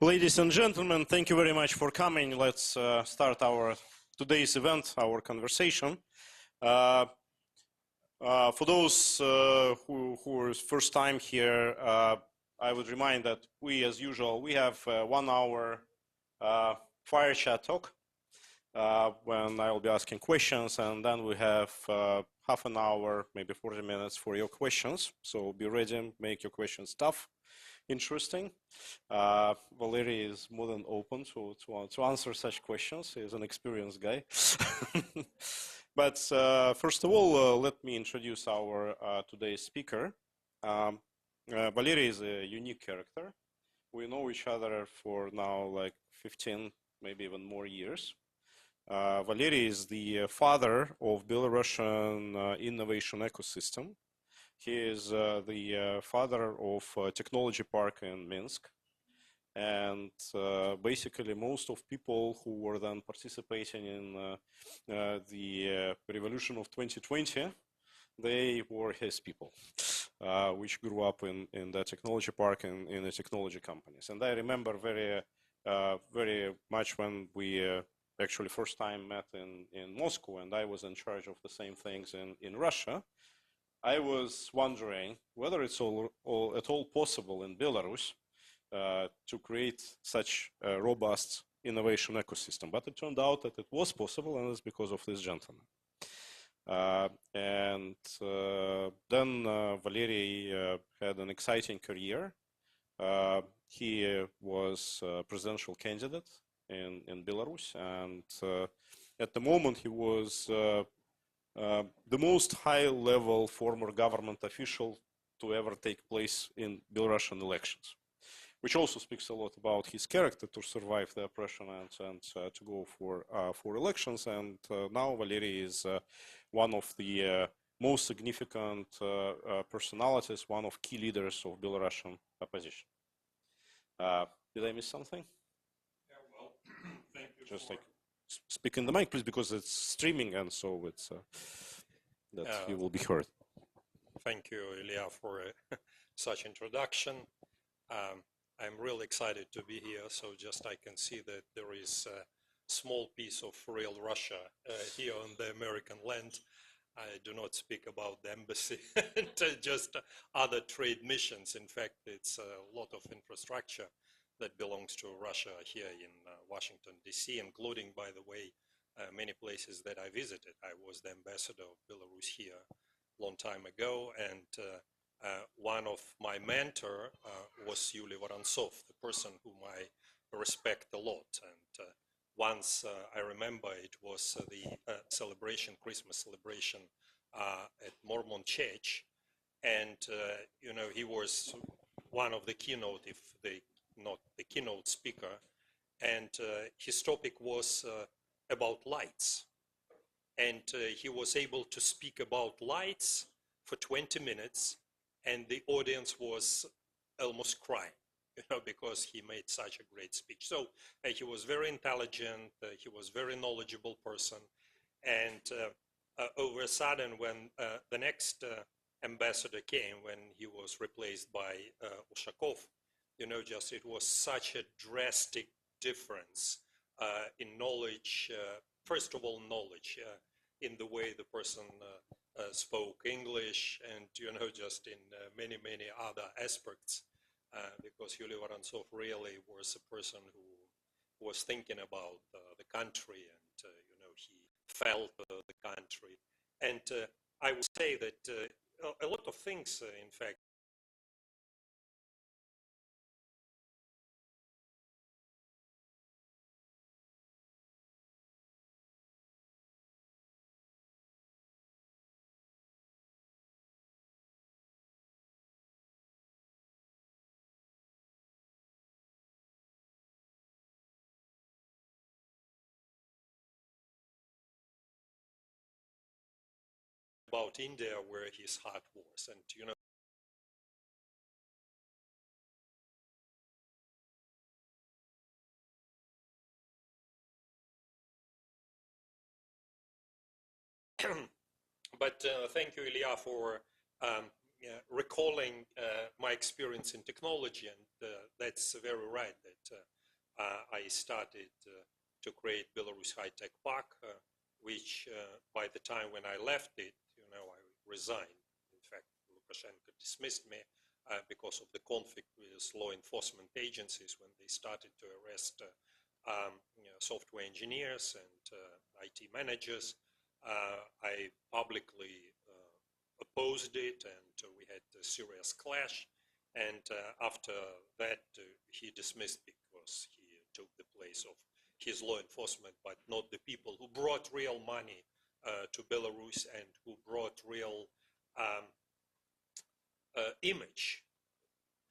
Ladies and gentlemen, thank you very much for coming. Let's start our today's event, our conversation. For those who are first time here, I would remind that we, as usual, we have 1 hour fire chat talk when I will be asking questions, and then we have half an hour, maybe 40 minutes for your questions. So be ready, make your questions tough, interesting. Valery is more than open to answer such questions. He's an experienced guy. But first of all, let me introduce our today's speaker. Valery is a unique character. We know each other for now like 15, maybe even more years. Valery is the father of Belarusian innovation ecosystem. He is the father of technology park in Minsk. And basically most of people who were then participating in the revolution of 2020, they were his people, which grew up in the technology park and in the technology companies. And I remember very much when we actually first time met in Moscow, and I was in charge of the same things in Russia. I was wondering whether it's at all possible in Belarus to create such a robust innovation ecosystem. But it turned out that it was possible, and it's because of this gentleman. Then Valery had an exciting career. He was a presidential candidate in Belarus, and at the moment he was the most high-level former government official to ever take place in Belarusian elections, which also speaks a lot about his character to survive the oppression and to go for elections. And now Valery is one of the most significant personalities, one of key leaders of Belarusian opposition. Did I miss something? Yeah, well, thank you. Just like speak in the mic, please, because it's streaming, and so it's that you will be heard. Thank you, Ilya, for such introduction. I'm really excited to be here. So just I can see that there is a small piece of real Russia here on the American land. I do not speak about the embassy and just other trade missions. In fact, it's a lot of infrastructure that belongs to Russia here in Washington, D.C., including, by the way, many places that I visited. I was the ambassador of Belarus here a long time ago, and one of my mentor was Yulia Vorontsov, the person whom I respect a lot. And once I remember it was the celebration, Christmas celebration at Mormon Church, and you know, he was one of the keynote, if not the keynote speaker, and his topic was about lights. And he was able to speak about lights for 20 minutes, and the audience was almost crying, you know, because he made such a great speech. So he was very intelligent, he was very knowledgeable person, and over a sudden when the next ambassador came, when he was replaced by Ushakov, you know, just it was such a drastic difference in knowledge, first of all, knowledge in the way the person spoke English, and, you know, just in many other aspects, because Yulia Vorontsov really was a person who was thinking about the country, and, you know, he felt the country. And I would say that a lot of things, in fact, about India, where his heart was, and, you know, but thank you, Ilya, for recalling my experience in technology, and that's very right that I started to create Belarus High Tech Park, which by the time when I left it, I resigned. In fact, Lukashenko dismissed me because of the conflict with law enforcement agencies when they started to arrest software engineers and IT managers. I publicly opposed it, and we had a serious clash. And after that, he dismissed because he took the place of his law enforcement, but not the people who brought real money to Belarus and who brought real image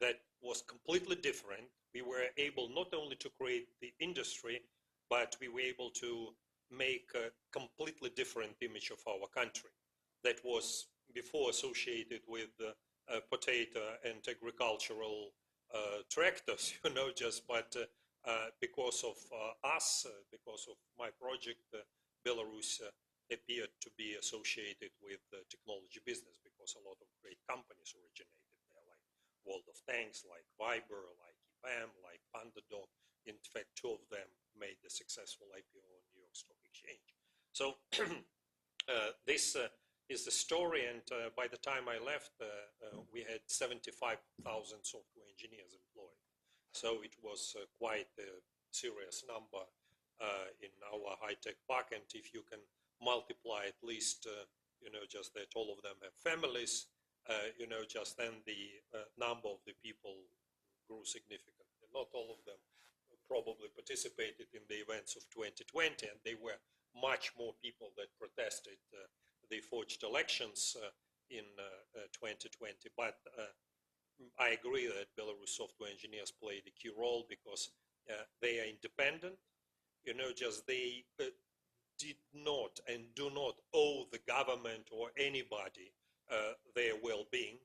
that was completely different. We were able not only to create the industry, but we were able to make a completely different image of our country that was before associated with potato and agricultural tractors, but because of us, because of my project, Belarus appeared to be associated with the technology business because a lot of great companies originated there, like World of Tanks, like Viber, like EPAM, like PandaDoc. In fact, 2 of them made a successful IPO on New York Stock Exchange. So this is the story, and by the time I left, we had 75,000 software engineers employed. So it was quite a serious number in our high-tech park, and if you can multiply at least, just that all of them have families, just then the number of the people grew significantly. Not all of them probably participated in the events of 2020, and they were much more people that protested the forged elections in 2020. But I agree that Belarus software engineers played a key role because they are independent. They did not and do not owe the government or anybody their well-being,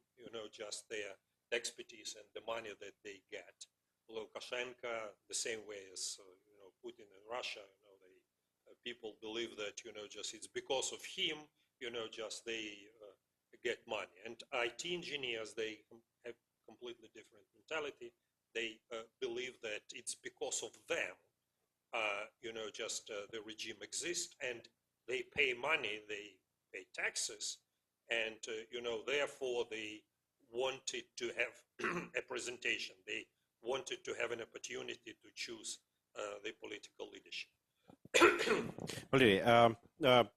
just their expertise and the money that they get. Lukashenko, the same way as Putin in Russia, people believe that just it's because of him, just they get money. And IT engineers, they have completely different mentality. They believe that it's because of them, the regime exists, and they pay money, they pay taxes, and therefore they wanted to have a presentation. They wanted to have an opportunity to choose the political leadership. Valery,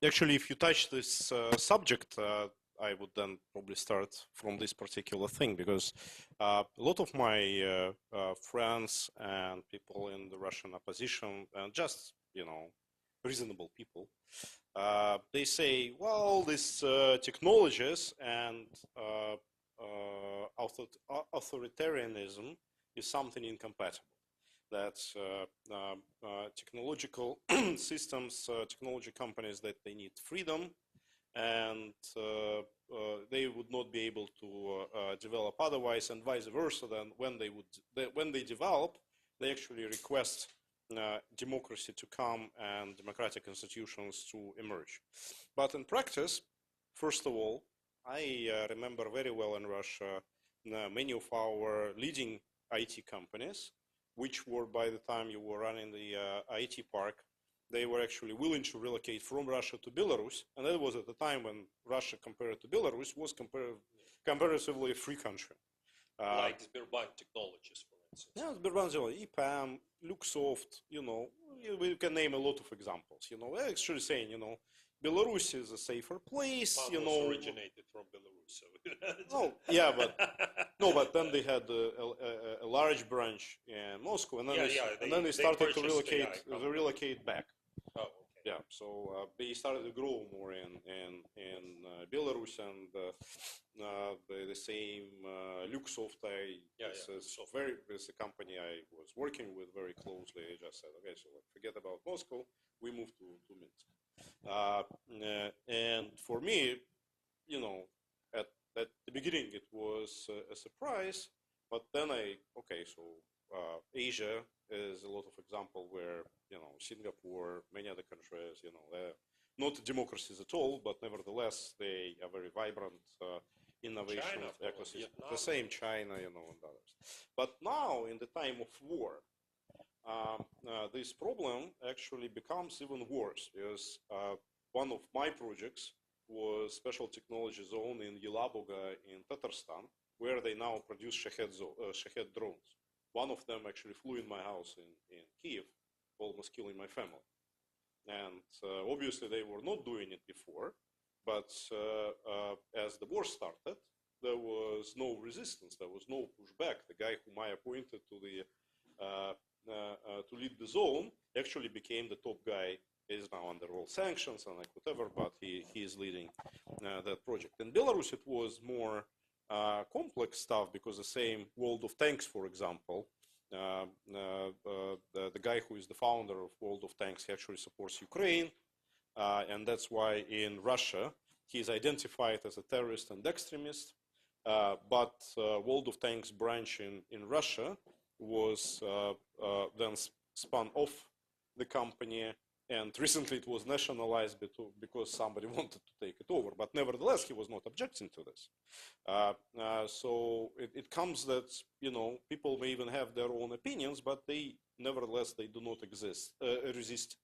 actually, if you touch this subject, I would then probably start from this particular thing, because a lot of my friends and people in the Russian opposition, and just, reasonable people, they say, well, these technologies and authoritarianism is something incompatible. That technological systems, technology companies, that they need freedom, and they would not be able to develop otherwise, and vice versa. Then when they develop, they actually request democracy to come and democratic institutions to emerge. But in practice, first of all, I remember very well in Russia many of our leading IT companies, which were, by the time you were running the IT park, they were actually willing to relocate from Russia to Belarus. And that was at the time when Russia, compared to Belarus, was comparatively a free country. Like Sberbank Technologies, for instance. Yeah, Sberbank, EPAM, Luxoft, we can name a lot of examples. They're actually saying, Belarus is a safer place. Originated from Belarus. So. Oh, yeah, but then they had a large branch in Moscow, and then they started to relocate back. Oh, okay. Yeah, so they started to grow more in Belarus, and the same Luxoft. It's a company I was working with very closely. I just said, okay, so forget about Moscow. We moved to Minsk. And for me, at the beginning it was a surprise, but then Asia is a lot of example where, Singapore, many other countries, they're not democracies at all, but nevertheless they are very vibrant innovation China, ecosystem. Vietnam. The same China, and others. But now, in the time of war, this problem actually becomes even worse, because one of my projects was special technology zone in Yelabuga in Tatarstan, where they now produce Shahed drones. One of them actually flew in my house in Kiev, almost killing my family. And obviously they were not doing it before, but as the war started, there was no resistance, there was no pushback. The guy whom I appointed to lead the zone actually became the top guy. He is now under all sanctions and like whatever, but he is leading that project. In Belarus, it was more complex stuff, because the same World of Tanks, for example, the guy who is the founder of World of Tanks, he actually supports Ukraine, and that's why in Russia he is identified as a terrorist and extremist. But World of Tanks branch in Russia was then spun off the company, and recently it was nationalized because somebody wanted to take it over. But nevertheless, he was not objecting to this. So it comes that, you know, people may even have their own opinions, but they nevertheless they do not resist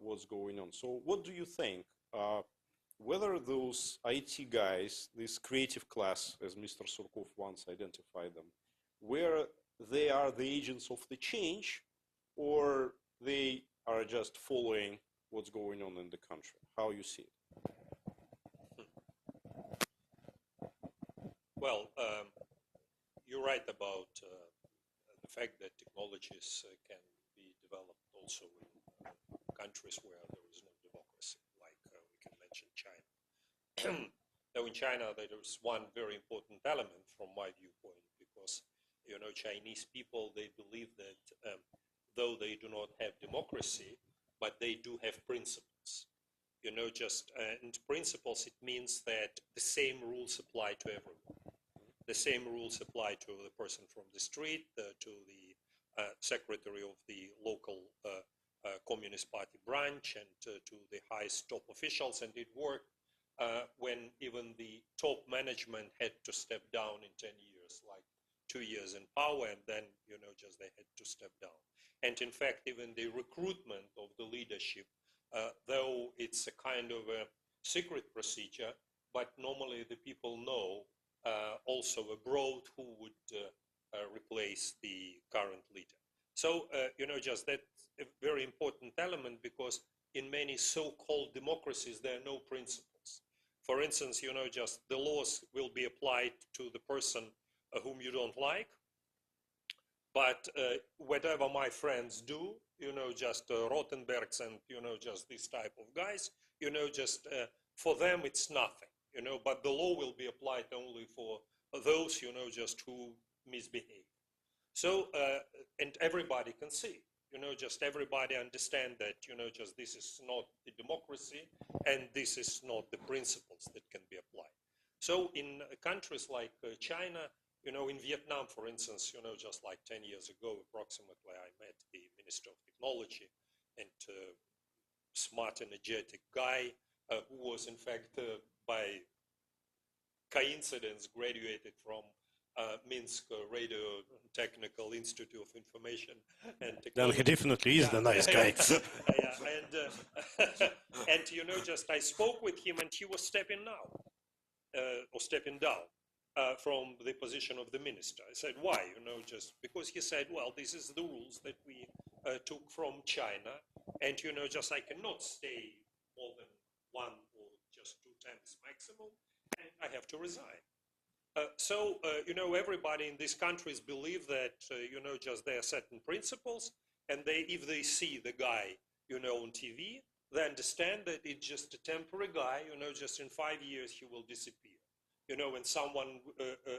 what's going on. So what do you think? Whether those IT guys, this creative class, as Mr. Surkov once identified them, where they are the agents of the change, or they are just following what's going on in the country? How you see it? Well, you're right about the fact that technologies can be developed also in countries where there is no democracy, like we can mention China. Now in China, there is one very important element from my viewpoint, because, you know, Chinese people, they believe that though they do not have democracy, but they do have principles. You know, just and principles, it means that the same rules apply to everyone. The same rules apply to the person from the street, to the secretary of the local Communist Party branch, and to the highest top officials. And it worked when even the top management had to step down in 10 years, like 2 years in power, and then, you know, just they had to step down. And in fact, even the recruitment of the leadership, though it's a kind of a secret procedure, but normally the people know also abroad who would replace the current leader. So, you know, just that's a very important element, because in many so-called democracies, there are no principles. For instance, you know, just the laws will be applied to the person whom you don't like, but whatever my friends do, you know, just Rothenbergs and, you know, just this type of guys, you know, just for them it's nothing, you know, but the law will be applied only for those, you know, just who misbehave. So, and everybody can see, you know, just everybody understand that, you know, just this is not the democracy, and this is not the principles that can be applied. So in countries like China, you know, in Vietnam, for instance, you know, just like 10 years ago, approximately, I met the Minister of Technology, and smart, energetic guy who was, in fact, by coincidence, graduated from Minsk Radio Technical Institute of Information and Technology. Then he definitely is the nice guy. And you know, just I spoke with him, and he was stepping down from the position of the minister. I said, why? You know, just because he said, well, this is the rules that we took from China, and you know, just I cannot stay more than 1 or just 2 terms maximum, and I have to resign. So, you know, everybody in these countries believe that, you know, just there are certain principles, and if they see the guy, you know, on TV, they understand that it's just a temporary guy, you know, just in 5 years he will disappear, you know, and someone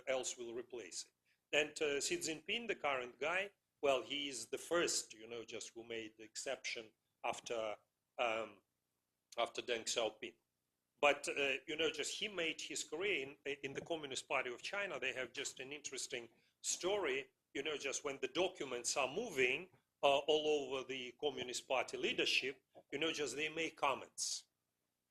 else will replace it. And Xi Jinping, the current guy, well, he is the first, you know, just who made the exception after Deng Xiaoping. But, you know, just he made his career in the Communist Party of China. They have just an interesting story, you know, just when the documents are moving all over the Communist Party leadership, you know, just they make comments.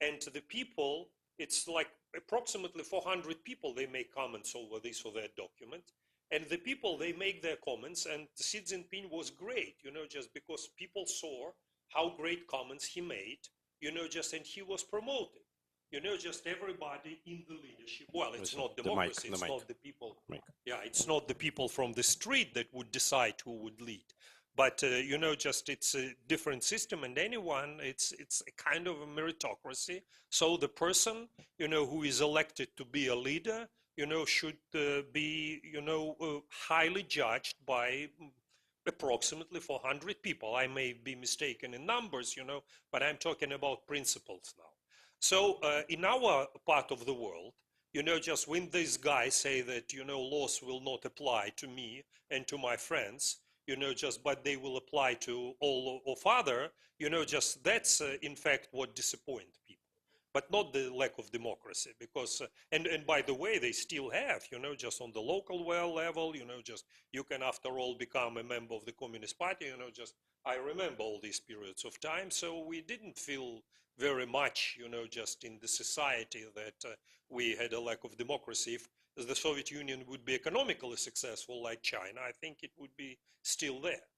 And to the people, it's like approximately 400 people, they make comments over this or that document. And the people, they make their comments, and Xi Jinping was great, just because people saw how great comments he made, and he was promoted. Just everybody in the leadership. Well, it's not democracy. It's not the people. Yeah, it's not the people from the street that would decide who would lead. But it's a different system, and anyone, it's a kind of a meritocracy. So the person, who is elected to be a leader, should be, highly judged by approximately 400 people. I may be mistaken in numbers, but I'm talking about principles now. So in our part of the world, just when these guys say that, laws will not apply to me and to my friends, but they will apply to all of other, that's in fact what disappoints people. But not the lack of democracy, because, and by the way, they still have, just on the local level, you can after all become a member of the Communist Party, I remember all these periods of time, so we didn't feel very much, just in the society that we had a lack of democracy. If the Soviet Union would be economically successful like China, I think it would be still there.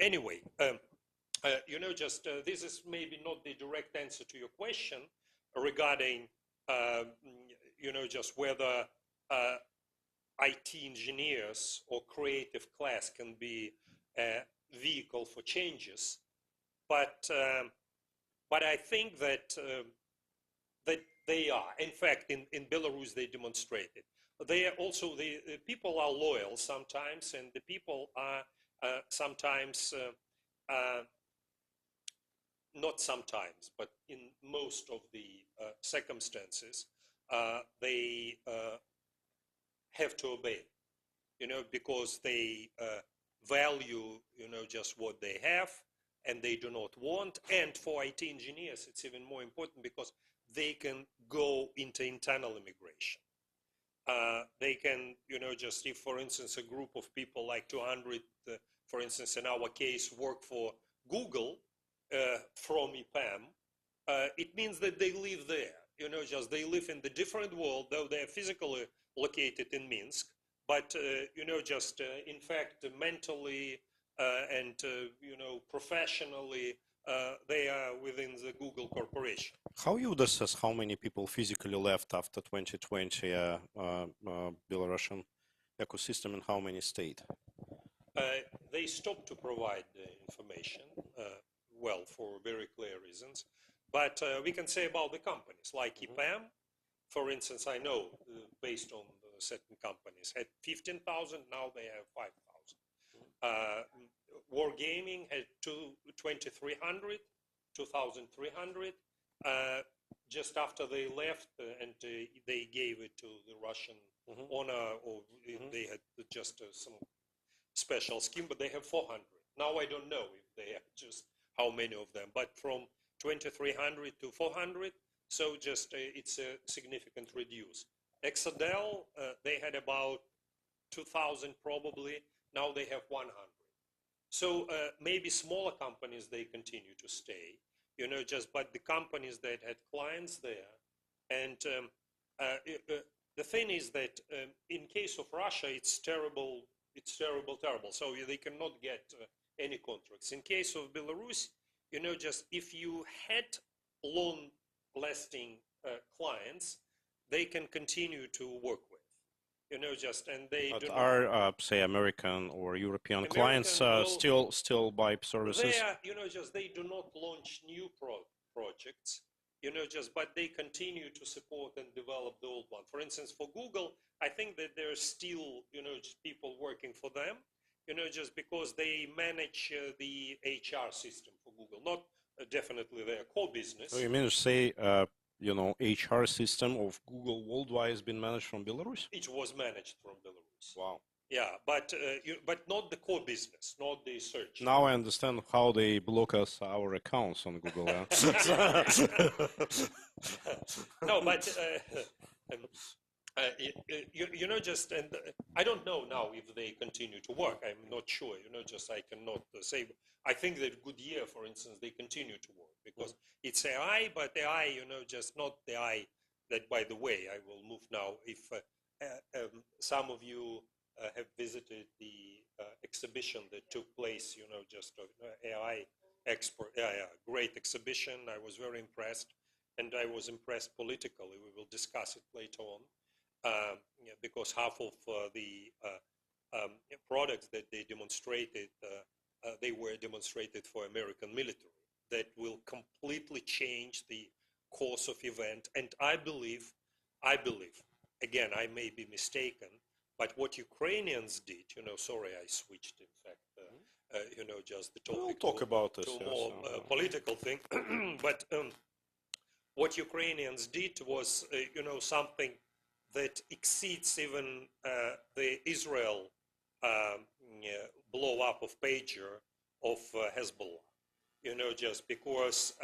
Anyway, this is maybe not the direct answer to your question regarding, just whether IT engineers or creative class can be a vehicle for changes, but I think that that they are. In fact, in Belarus, they demonstrated. They are also, the people are loyal sometimes, and the people are sometimes, not sometimes, but in most of the circumstances, they have to obey, because they value, just what they have, and they do not want. And for IT engineers, it's even more important because they can go into internal immigration. They can, just if, for instance, a group of people like 200, for instance, in our case, work for Google from EPAM, it means that they live there, just they live in the different world, though they're physically located in Minsk, but, just in fact, mentally and, professionally, they are within the Google corporation. How you would assess how many people physically left after 2020 Belarusian ecosystem and how many stayed? They stopped to provide information, well, for very clear reasons. But we can say about the companies, like EPAM, for instance, I know, based on certain companies, had 15,000, now they have 5,000. Wargaming had 2,300, 2,300. Just after they left, and they gave it to the Russian honor, or they had just some special scheme, but they have 400. Now I don't know if they have just how many of them, but from 2,300 to 400, so just it's a significant reduce. Exadel, they had about 2,000 probably, now they have 100. So maybe smaller companies, they continue to stay, but the companies that had clients there. And the thing is that in case of Russia, it's terrible. So they cannot get any contracts. In case of Belarus, just if you had long-lasting clients, they can continue to work with. And they but do are say American or European clients still buy services? They are, they do not launch new projects, but they continue to support and develop the old one. For instance, for Google, I think that there's still, just people working for them, just because they manage the HR system for Google, not definitely their core business. So you mean to say, HR system of Google worldwide has been managed from Belarus? It was managed from Belarus. Wow. Yeah, but not the core business, not the search. Now I understand how they block us our accounts on Google. No, but just, and I don't know now if they continue to work. I'm not sure. I cannot say. I think that Goodyear, for instance, they continue to work because it's AI, but AI, just not the AI that, by the way, I will move now. If some of you have visited the exhibition that took place, just AI expert, great exhibition. I was very impressed, and I was impressed politically. We will discuss it later on, because half of the products that they demonstrated, they were demonstrated for American military. That will completely change the course of event. And I believe, again, I may be mistaken, but what Ukrainians did, sorry, I switched, in fact, just the topic we'll talk about this, to a more political thing. But what Ukrainians did was, something that exceeds even the Israel blow up of pager of Hezbollah. Just because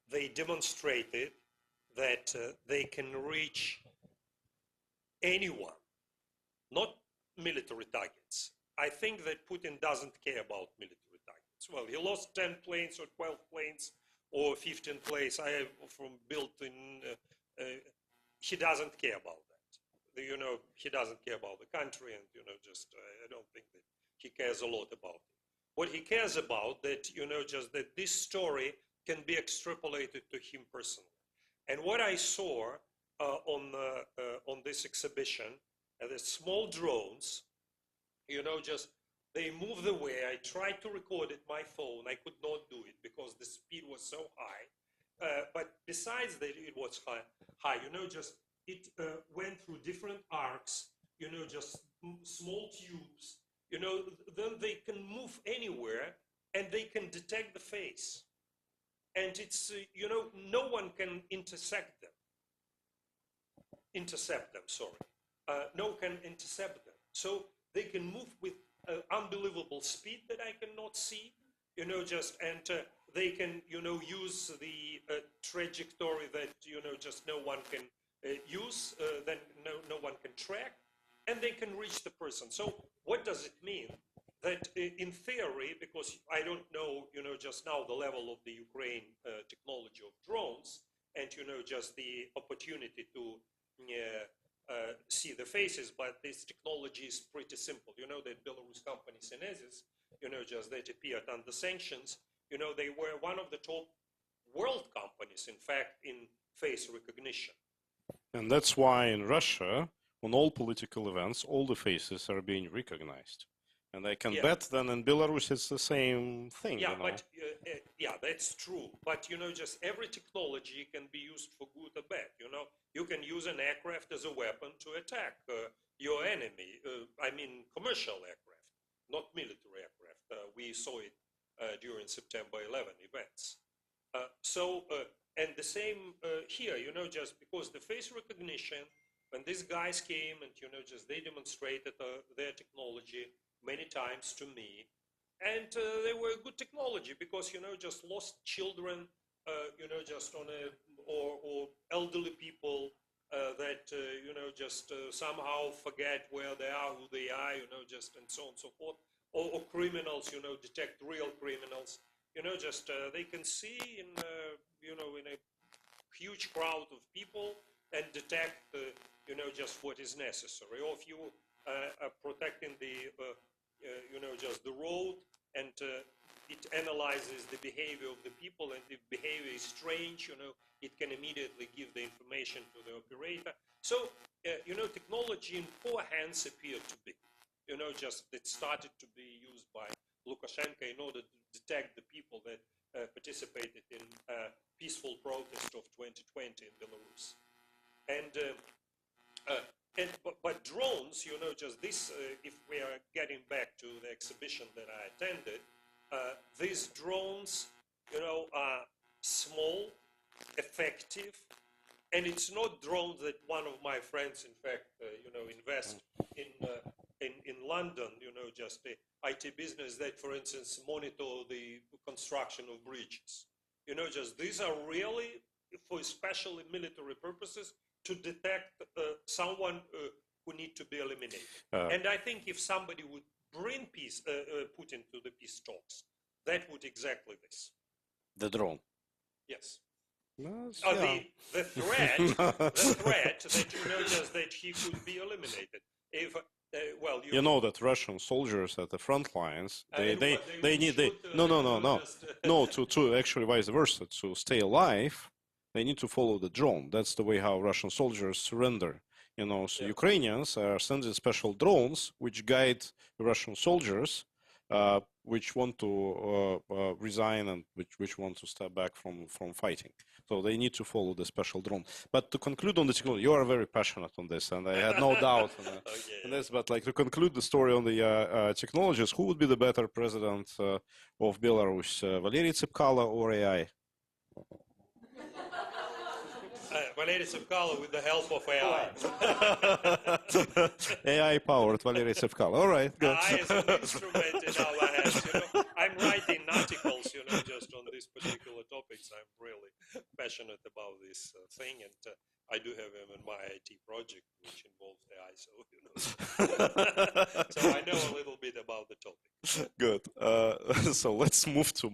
they demonstrated that they can reach anyone, not military targets. I think that Putin doesn't care about military targets. Well, he lost 10 planes or 12 planes or 15 planes built in, he doesn't care about that. He doesn't care about the country, and, I don't think that he cares a lot about it. What he cares about, that, just that this story can be extrapolated to him personally. And what I saw on this exhibition, the small drones, just they move the way. I tried to record it my phone. I could not do it because the speed was so high. But besides that, it was high. Just it went through different arcs. Just small tubes. Then they can move anywhere and they can detect the face. And it's, no one can intercept them, sorry. No one can intercept them. So they can move with unbelievable speed that I cannot see, and they can, use the trajectory that, just no one can use, then no one can track, and they can reach the person. So what does it mean? That in theory, because I don't know, just now the level of the Ukraine technology of drones, and, just the opportunity to see the faces, but this technology is pretty simple. That Belarus company Synesis, just that appeared under sanctions, they were one of the top world companies, in fact, in face recognition. And that's why in Russia, on all political events, all the faces are being recognized. And I can bet then in Belarus it's the same thing. Yeah, but that's true. But just every technology can be used for good or bad. You can use an aircraft as a weapon to attack your enemy. I mean, commercial aircraft, not military aircraft. We saw it during September 11 events. And the same here. Just because the face recognition, when these guys came and just they demonstrated their technology many times to me, and they were good technology because just lost children, just on or elderly people that just somehow forget where they are, who they are, just and so on and so forth, or criminals, detect real criminals, just they can see in in a huge crowd of people and detect just what is necessary. Or if you are protecting the just the road, and it analyzes the behavior of the people, and if behavior is strange, it can immediately give the information to the operator. So, technology in four hands appeared to be, just it started to be used by Lukashenko in order to detect the people that participated in peaceful protest of 2020 in Belarus. But drones, just this, if we are getting back to the exhibition that I attended, these drones, are small, effective, and it's not drones that one of my friends, in fact, invest in London, just the IT business that, for instance, monitor the construction of bridges. Just these are really for especially military purposes, to detect someone who need to be eliminated. And I think if somebody would bring Putin to the peace talks, that would exactly this. The drone. Yes. Yeah. The threat that just that he could be eliminated. If well, you know that Russian soldiers at the front lines, they need no to actually vice versa, to stay alive, they need to follow the drone. That's the way how Russian soldiers surrender. So Ukrainians are sending special drones which guide Russian soldiers, which want to resign and which want to step back from fighting. So they need to follow the special drone. But to conclude on the technology, you are very passionate on this, and I had no doubt on this. But like to conclude the story on the technologies, who would be the better president of Belarus, Valery Tsepkalo or AI? Valery Tsepkalo with the help of AI. AI-powered Valery Tsepkalo. All right, good. AI is an instrument in our hands. I'm writing articles, just on these particular topics. I'm really passionate about this thing, and I do have in my IT project, which involves AI. So I know a little bit about the topic. Good. So let's move to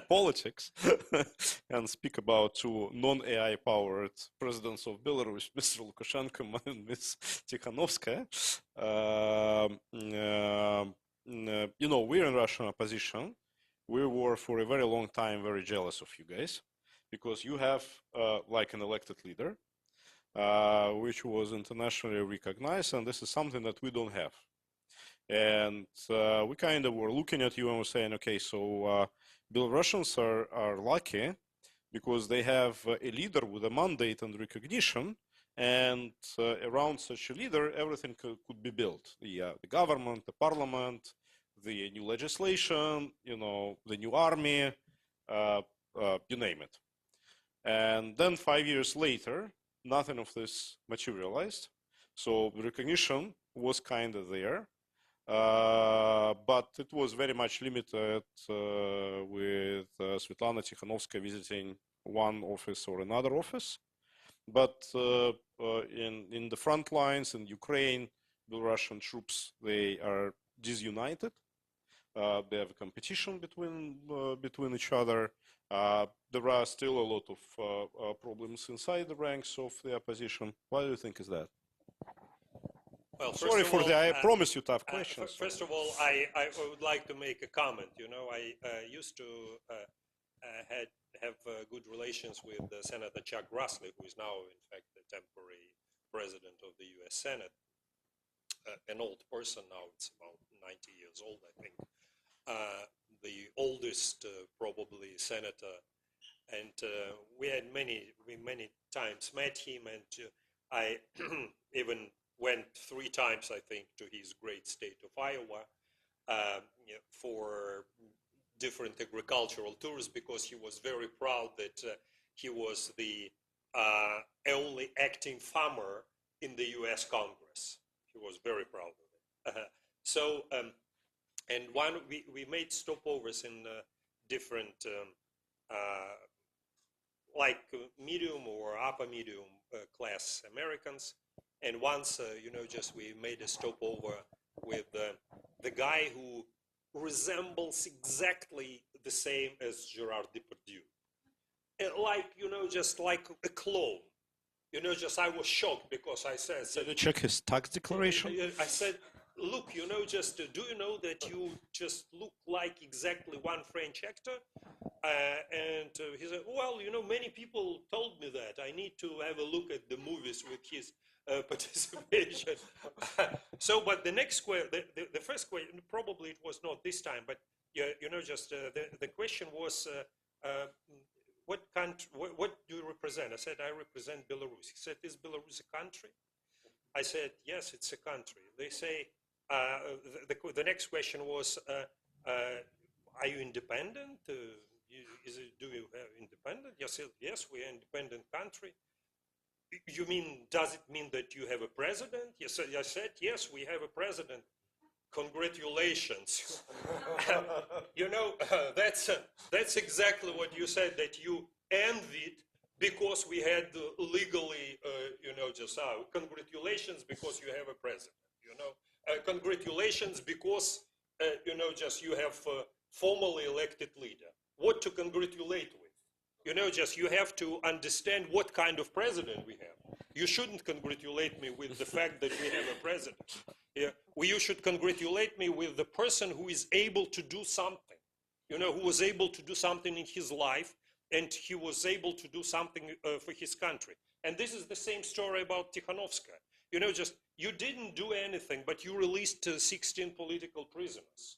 politics and speak about two non-AI powered presidents of Belarus, Mr. Lukashenko and Ms. Tsikhanouskaya. We're in Russian opposition. We were for a very long time very jealous of you guys because you have like an elected leader, which was internationally recognized, and this is something that we don't have. And we kind of were looking at you and were saying, okay, so Belarusians are lucky because they have a leader with a mandate and recognition, and around such a leader, everything could be built. The government, the parliament, the new legislation, the new army, you name it. And then 5 years later, nothing of this materialized. So the recognition was kind of there. But it was very much limited with Sviatlana Tsikhanouskaya visiting one office or another office. But in the front lines in Ukraine, Belarusian troops, they are disunited. They have a competition between each other. There are still a lot of problems inside the ranks of the opposition. Why do you think is that? Well, sorry for I promise you tough questions. First of all, I would like to make a comment. I used to have good relations with Senator Chuck Grassley, who is now, in fact, the temporary president of the U.S. Senate. An old person now; it's about 90 years old, I think. The oldest, probably, senator, and we had many times met him, and I even went 3 times, I think, to his great state of Iowa for different agricultural tours because he was very proud that he was the only acting farmer in the U.S. Congress. He was very proud of it. And we made stopovers in different, like medium or upper medium class Americans. And once, just we made a stopover with the guy who resembles exactly the same as Gerard Depardieu. Like, just like a clone. Just I was shocked because I said... Did you check his tax declaration? I said, look, just do you know that you just look like exactly one French actor? And he said, well, many people told me that. I need to have a look at the movies with his participation. But the next question, the first question, probably it was not this time, but just the question was, what country, what do you represent? I said, I represent Belarus. He said, is Belarus a country? I said, yes, it's a country. They say, the next question was, are you independent? Do you have independent? I said, yes, we are an independent country. You mean, does it mean that you have a president? Yes, I said, yes, we have a president. Congratulations. That's exactly what you said, that you envied because we had legally, just congratulations because you have a president, congratulations because, just you have a formally elected leader. What to congratulate with? You know, just you have to understand what kind of president we have. You shouldn't congratulate me with the fact that we have a president. Yeah, you should congratulate me with the person who is able to do something. You know, who was able to do something in his life, and he was able to do something for his country. And this is the same story about Tsikhanouskaya. You know, just you didn't do anything, but you released 16 political prisoners.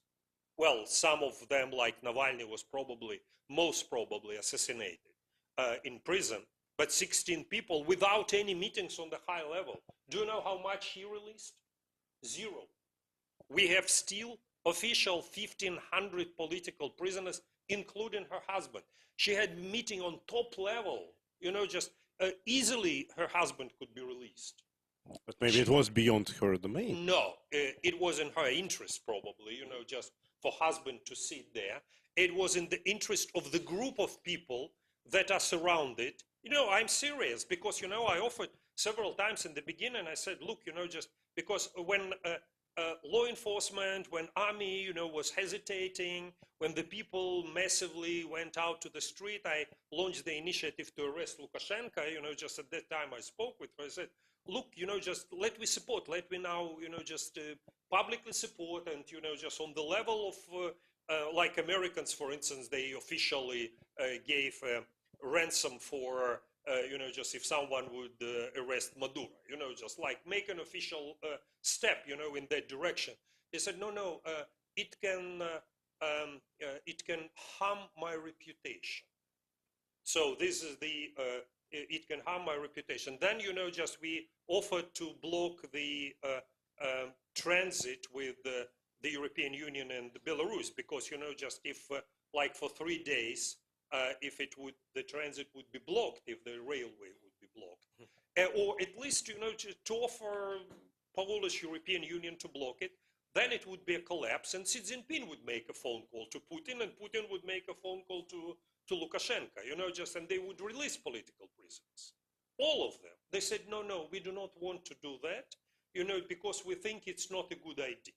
Well, some of them, like Navalny, was most probably assassinated in prison, but 16 people without any meetings on the high level. Do you know how much he released? 0. We have still official 1,500 political prisoners, including her husband. She had meeting on top level, you know, just easily her husband could be released. But maybe it was beyond her domain. No, it was in her interest probably, you know, just for husband to sit there. It was in the interest of the group of people that are surrounded. You know, I'm serious because, you know, I offered several times in the beginning, I said, look, you know, just because when law enforcement, when army, you know, was hesitating, when the people massively went out to the street, I launched the initiative to arrest Lukashenko. You know, just at that time I spoke with her, I said, look, you know, just let me now, you know, just publicly support, and, you know, just on the level of, like Americans, for instance, they officially gave ransom for, you know, just if someone would arrest Maduro, you know, just like make an official step, you know, in that direction. They said, no, it can harm my reputation. So this is the, it can harm my reputation. Then, you know, just we offered to block the transit with the European Union and Belarus, because, you know, just if like for 3 days, if it would, the transit would be blocked, if the railway would be blocked, or at least, you know, to offer Polish European Union to block it, then it would be a collapse, and Xi Jinping would make a phone call to Putin, and Putin would make a phone call to Lukashenko, you know, just, and they would release political prisoners, all of them. They said, no, we do not want to do that, you know, because we think it's not a good idea.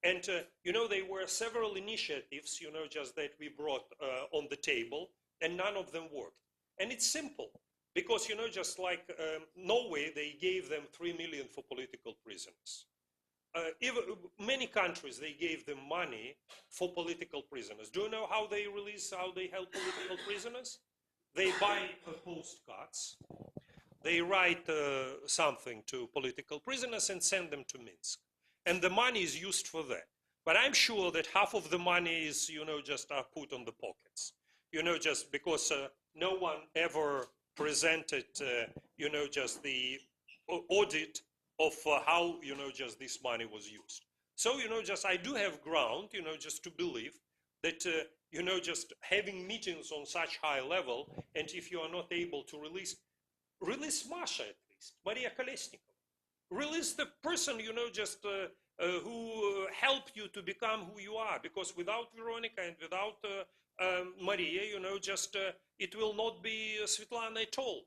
And, you know, there were several initiatives, you know, just that we brought on the table, and none of them worked. And it's simple, because, you know, just like Norway, they gave them 3 million for political prisoners. Even many countries, they gave them money for political prisoners. Do you know how they help political prisoners? They buy postcards, they write something to political prisoners and send them to Minsk. And the money is used for that. But I'm sure that half of the money is, you know, just are put on the pockets. You know, just because no one ever presented, you know, just the audit of how, you know, just this money was used. So, you know, just I do have ground, you know, just to believe that, you know, just having meetings on such high level, and if you are not able to release Masha at least, Maria Kalesnikava. Release the person, you know, just who helped you to become who you are. Because without Veronika and without Maria, you know, just it will not be Sviatlana at all.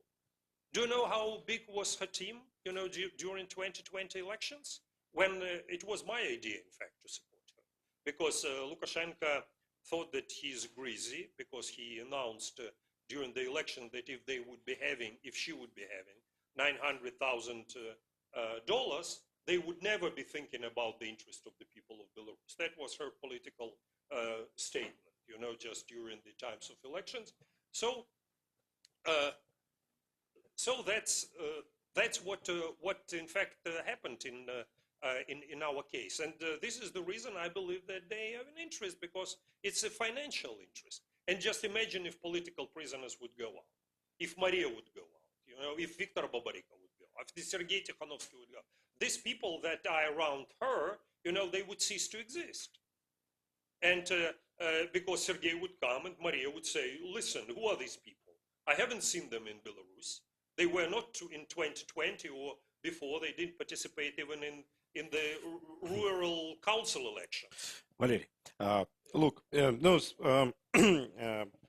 Do you know how big was her team, you know, during 2020 elections? When it was my idea, in fact, to support her. Because Lukashenko thought that he's greasy, because he announced during the election that if she would be having $900,000, they would never be thinking about the interest of the people of Belarus. That was her political statement, you know, just during the times of elections. So, so that's what in fact happened in our case, and this is the reason I believe that they have an interest, because it's a financial interest. And just imagine if political prisoners would go out, if Maria would go out, you know, if Viktor Babariko would go out, if Sergei Tikhanovsky would go. These people that are around her, you know, they would cease to exist. And because Sergei would come and Maria would say, listen, who are these people? I haven't seen them in Belarus. They were not in 2020 or before. They didn't participate even in the rural council elections. Valery, look,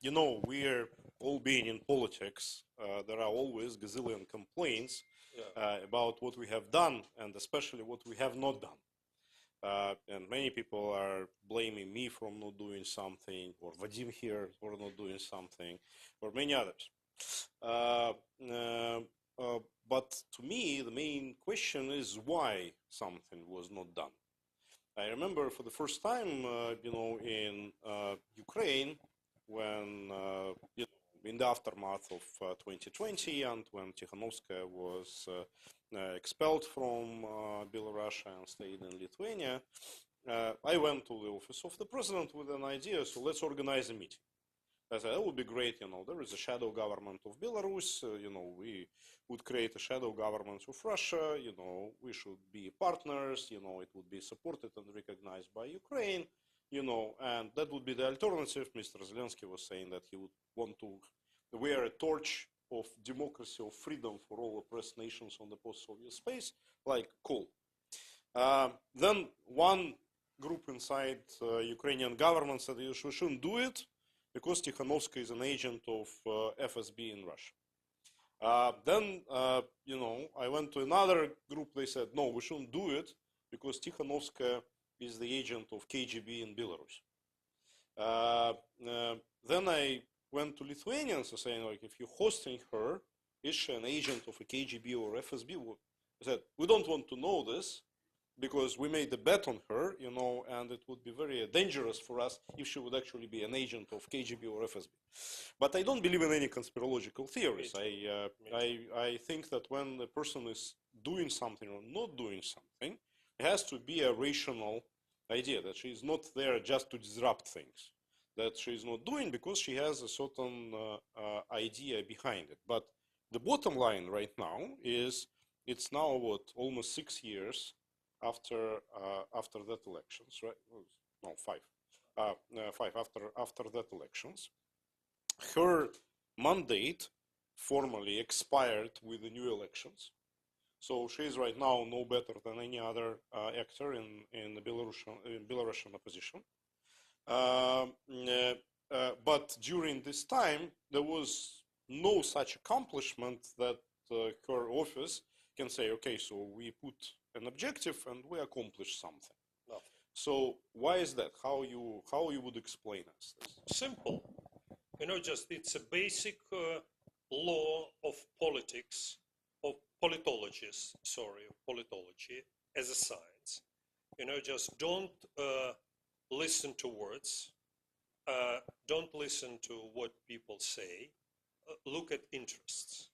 you know, we're all being in politics. There are always gazillion complaints about what we have done, and especially what we have not done. and many people are blaming me for not doing something, or Vadim here for not doing something, or many others. But to me, the main question is why something was not done. I remember for the first time, in Ukraine, when in the aftermath of 2020, and when Tsikhanouskaya was expelled from Belarus and stayed in Lithuania, I went to the office of the president with an idea, so let's organize a meeting. I said, that would be great, there is a shadow government of Belarus, we would create a shadow government of Russia, we should be partners, it would be supported and recognized by Ukraine, and that would be the alternative. Mr. Zelensky was saying that he would want to wear a torch of democracy, of freedom for all oppressed nations on the post-Soviet space, like cool. Then one group inside Ukrainian government said, we shouldn't do it, because Tikhanovskaya is an agent of FSB in Russia. Then, I went to another group. They said, no, we shouldn't do it because Tikhanovskaya is the agent of KGB in Belarus. Then I went to Lithuanians saying, like, if you're hosting her, is she an agent of a KGB or FSB? I said, we don't want to know this, because we made a bet on her, and it would be very dangerous for us if she would actually be an agent of KGB or FSB. But I don't believe in any conspirological theories. I think that when a person is doing something or not doing something, it has to be a rational idea that she is not there just to disrupt things, that she is not doing because she has a certain idea behind it. But the bottom line right now is, it's now almost 6 years after that elections, right? No, 5. 5 after that elections. Her mandate formally expired with the new elections. So she is right now no better than any other actor in the Belarusian opposition. But during this time, there was no such accomplishment that her office can say, okay, so we put an objective and we accomplish something. No. So why is that? How you would explain us this? Simple. It's a basic law of politics, of politology as a science. Just don't listen to words, don't listen to what people say, look at interests.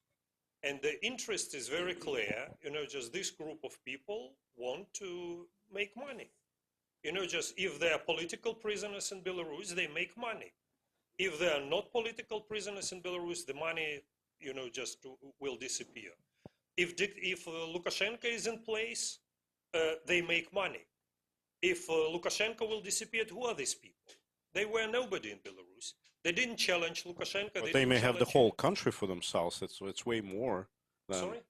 And the interest is very clear, just this group of people want to make money. Just if they are political prisoners in Belarus, they make money. If they are not political prisoners in Belarus, the money, just will disappear. If Lukashenko is in place, they make money. If Lukashenko will disappear, who are these people? They were nobody in Belarus. They didn't challenge Lukashenko. But they may have the whole country for themselves. It's way more than... Sorry?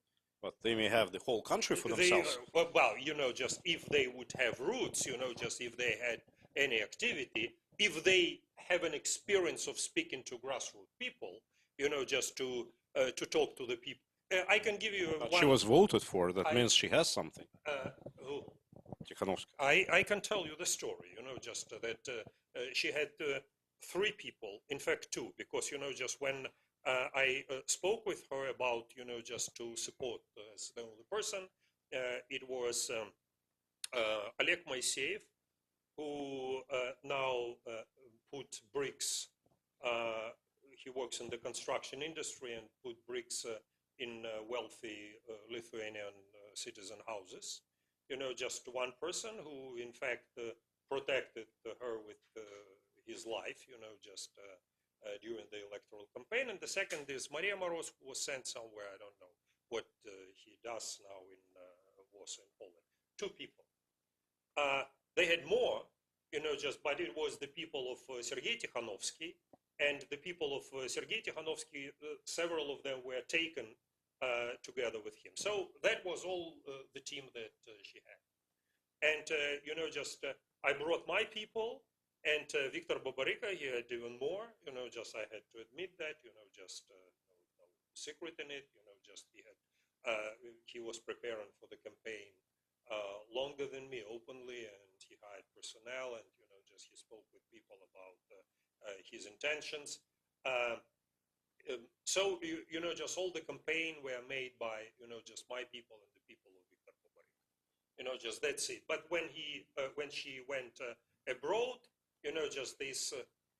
But they may have the whole country for themselves. Just if they would have roots, just if they had any activity, if they have an experience of speaking to grassroots people, just to talk to the people. I can give you one... She was voted for. That means she has something. Who? Tikhanovskaya. I can tell you the story, just that she had 3 people, in fact 2, because, just when I spoke with her about, just to support as the only person, it was Oleg Moiseev, who now put bricks, he works in the construction industry and put bricks in wealthy Lithuanian citizen houses. Just one person who, in fact, protected her with his life, just during the electoral campaign. And the second is Maria Moroz, who was sent somewhere, I don't know what he does now in Warsaw, in Poland. 2 people. They had more, but it was the people of Sergei Tikhanovsky, and the people of Sergei Tikhanovsky, several of them were taken together with him. So that was all the team that she had. And, I brought my people, and Viktor Babariko, he had even more, I had to admit that, no secret in it, he was preparing for the campaign longer than me openly, and he hired personnel, and just he spoke with people about his intentions. So just all the campaign were made by just my people and the people of Viktor Babariko. Just that's it. But when she went abroad, just this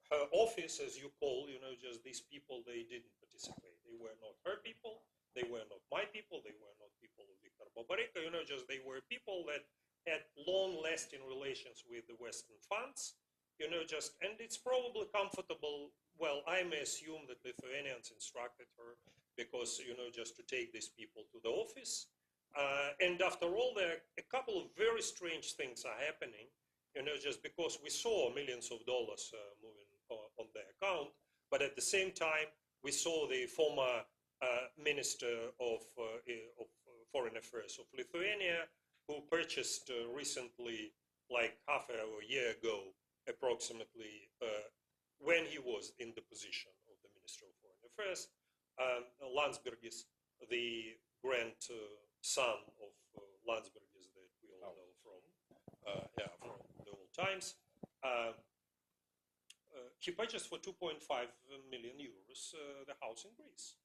her office, as you call, just these people, they didn't participate. They were not her people. They were not my people. They were not people of Viktor Babariko. Just they were people that had long-lasting relations with the Western funds. And it's probably comfortable. Well, I may assume that Lithuanians instructed her because, just to take these people to the office. And after all, there are a couple of very strange things are happening, just because we saw millions of dollars moving on their account, but at the same time, we saw the former Minister of Foreign Affairs of Lithuania, who purchased recently, like half a year ago, approximately, when he was in the position of the Minister of Foreign Affairs, Landsbergis, the grandson of Landsbergis that we all know from the old times. He purchased for 2.5 million euros the house in Greece.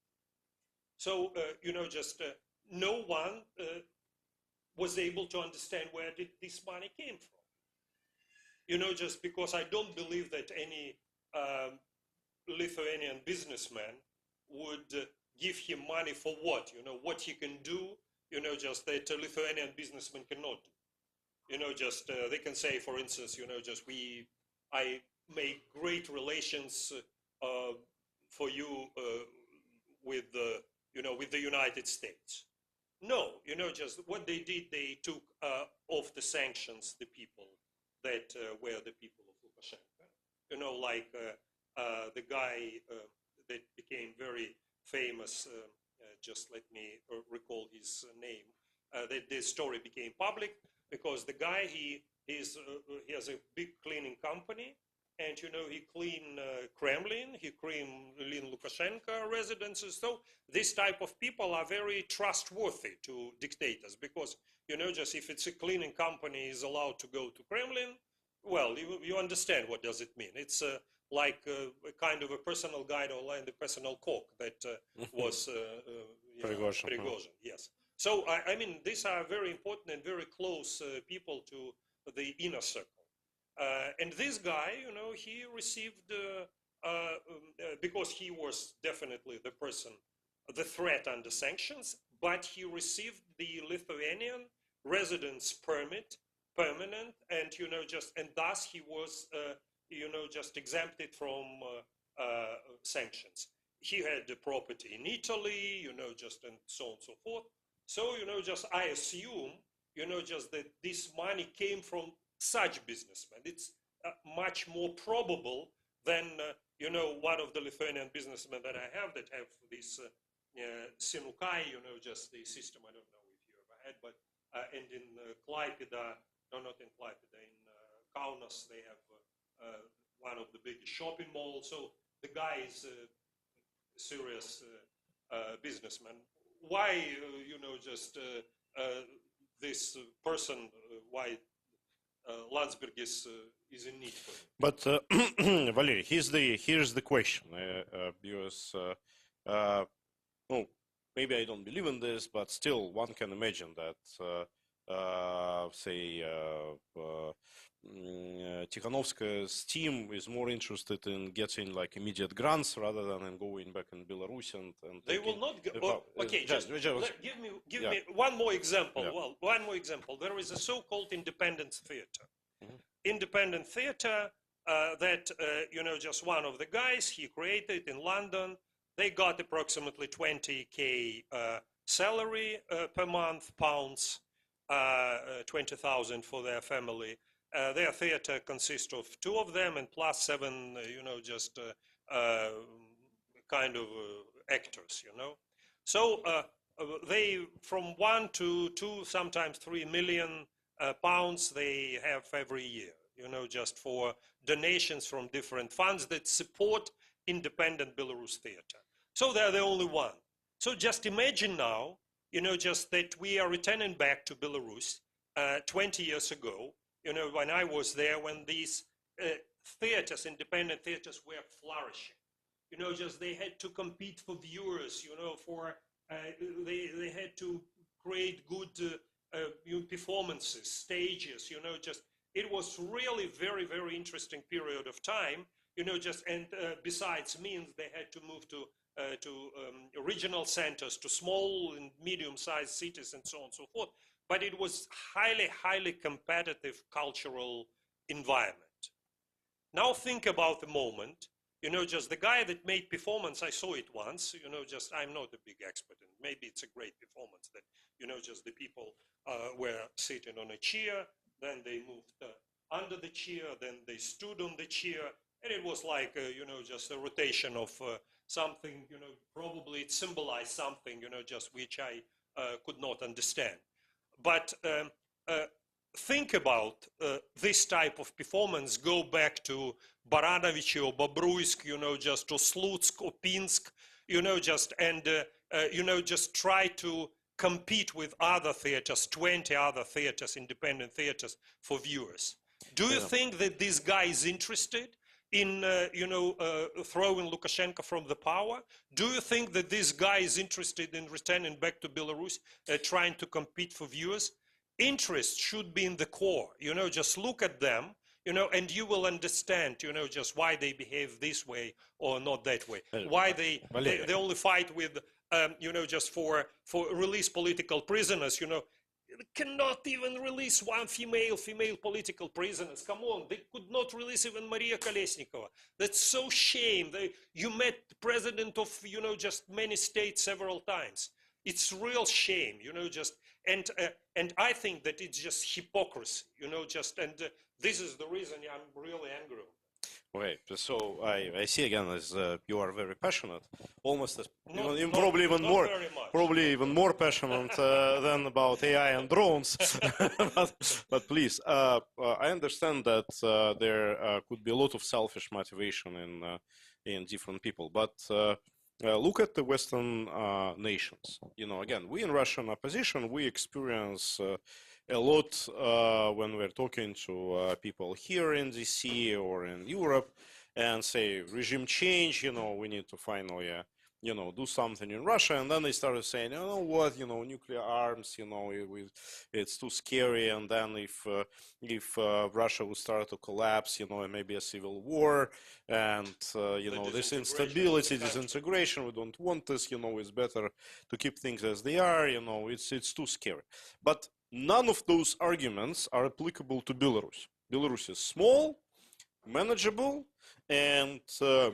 So, no one was able to understand where did this money came from. Just because I don't believe that any Lithuanian businessman would give him money for what? What he can do, just that a Lithuanian businessman cannot do. They can say, for instance, I make great relations for you with the United States. No, just what they did, they took off the sanctions the people that were the people of Lukashenko. Like the guy that became very famous, just let me recall his name, that this story became public because the guy, he has a big cleaning company, and he clean Kremlin, he clean Lukashenko residences. So this type of people are very trustworthy to dictators because just if it's a cleaning company is allowed to go to Kremlin, well, you understand what does it mean. It's like a kind of a personal guide or the personal cook that was Prigozhin. Yes. So I mean, these are very important and very close people to the inner circle. And this guy, he received, because he was definitely the person, the threat under sanctions, but he received the Lithuanian residence permit, permanent, and, and thus he was, just exempted from sanctions. He had the property in Italy, and so on and so forth. So, I assume, that this money came from such businessmen. It's much more probable than, one of the Lithuanian businessmen that I have that have this Tsikhanouskaya, just the system, I don't know if you ever had, but, and in Klaipėda, no, not in Klaipėda, in Kaunas, they have one of the biggest shopping malls. So the guy is a serious businessman. Why, this person, why Landsbergis is in need for it? But Valery, here's the question, because well, maybe I don't believe in this, but still one can imagine that, say, Tsikhanouskaya's team is more interested in getting like immediate grants rather than in going back in Belarus and they will not go. Okay, give me one more example. Yeah. Well, one more example. There is a so-called independent theater. Independent theater that just one of the guys he created in London. They got approximately 20K salary per month, pounds, 20,000 for their family. Their theater consists of 2 of them and plus 7, just kind of actors, So they, from 1 to 2, sometimes 3 million pounds they have every year, just for donations from different funds that support independent Belarus theater. So they're the only one. So just imagine now, just that we are returning back to Belarus 20 years ago, you know, when I was there, when these theaters, independent theaters, were flourishing. You know, just they had to compete for viewers, you know, for they had to create good performances, stages, you know, just it was really very, very interesting period of time, you know, just and besides means they had to move to regional centers, to small and medium-sized cities and so on and so forth. But it was highly, highly competitive cultural environment. Now think about the moment, you know, just the guy that made performance, I saw it once, you know, just I'm not a big expert, and maybe it's a great performance that, you know, just the people were sitting on a chair, then they moved under the chair, then they stood on the chair, and it was like, you know, just a rotation of something, you know, probably it symbolized something, you know, just which I could not understand. But think about this type of performance, go back to Baranovich or Bobruisk, you know, just to Slutsk or Pinsk, you know, just, and, you know, just try to compete with other theaters, 20 other theaters, independent theaters for viewers. Do you think that this guy is interested in, you know, throwing Lukashenko from the power? Do you think that this guy is interested in returning back to Belarus, trying to compete for viewers? Interest should be in the core, you know, just look at them, you know, and you will understand, you know, just why they behave this way or not that way. Why they only fight with, you know, just for release political prisoners, you know. They cannot even release one female political prisoners. Come on, they could not release even Maria Kalesnikava. That's so shame. You met the president of, you know, just many states several times. It's real shame, you know, just, and I think that it's just hypocrisy, you know, just, and this is the reason I'm really angry. Okay, so I see again as you are very passionate, almost as probably even more passionate than about AI and drones. but please, I understand that there could be a lot of selfish motivation in different people, but look at the Western nations. You know, again, we in Russian opposition, we experience a lot when we're talking to people here in DC or in Europe and say regime change, you know, we need to finally, you know, do something in Russia. And then they started saying, you know what, you know, nuclear arms, you know, it's too scary. And then if Russia would start to collapse, you know, maybe a civil war and, you know, this instability, disintegration, we don't want this, you know, it's better to keep things as they are, you know, it's too scary. But none of those arguments are applicable to Belarus. Belarus is small, manageable, and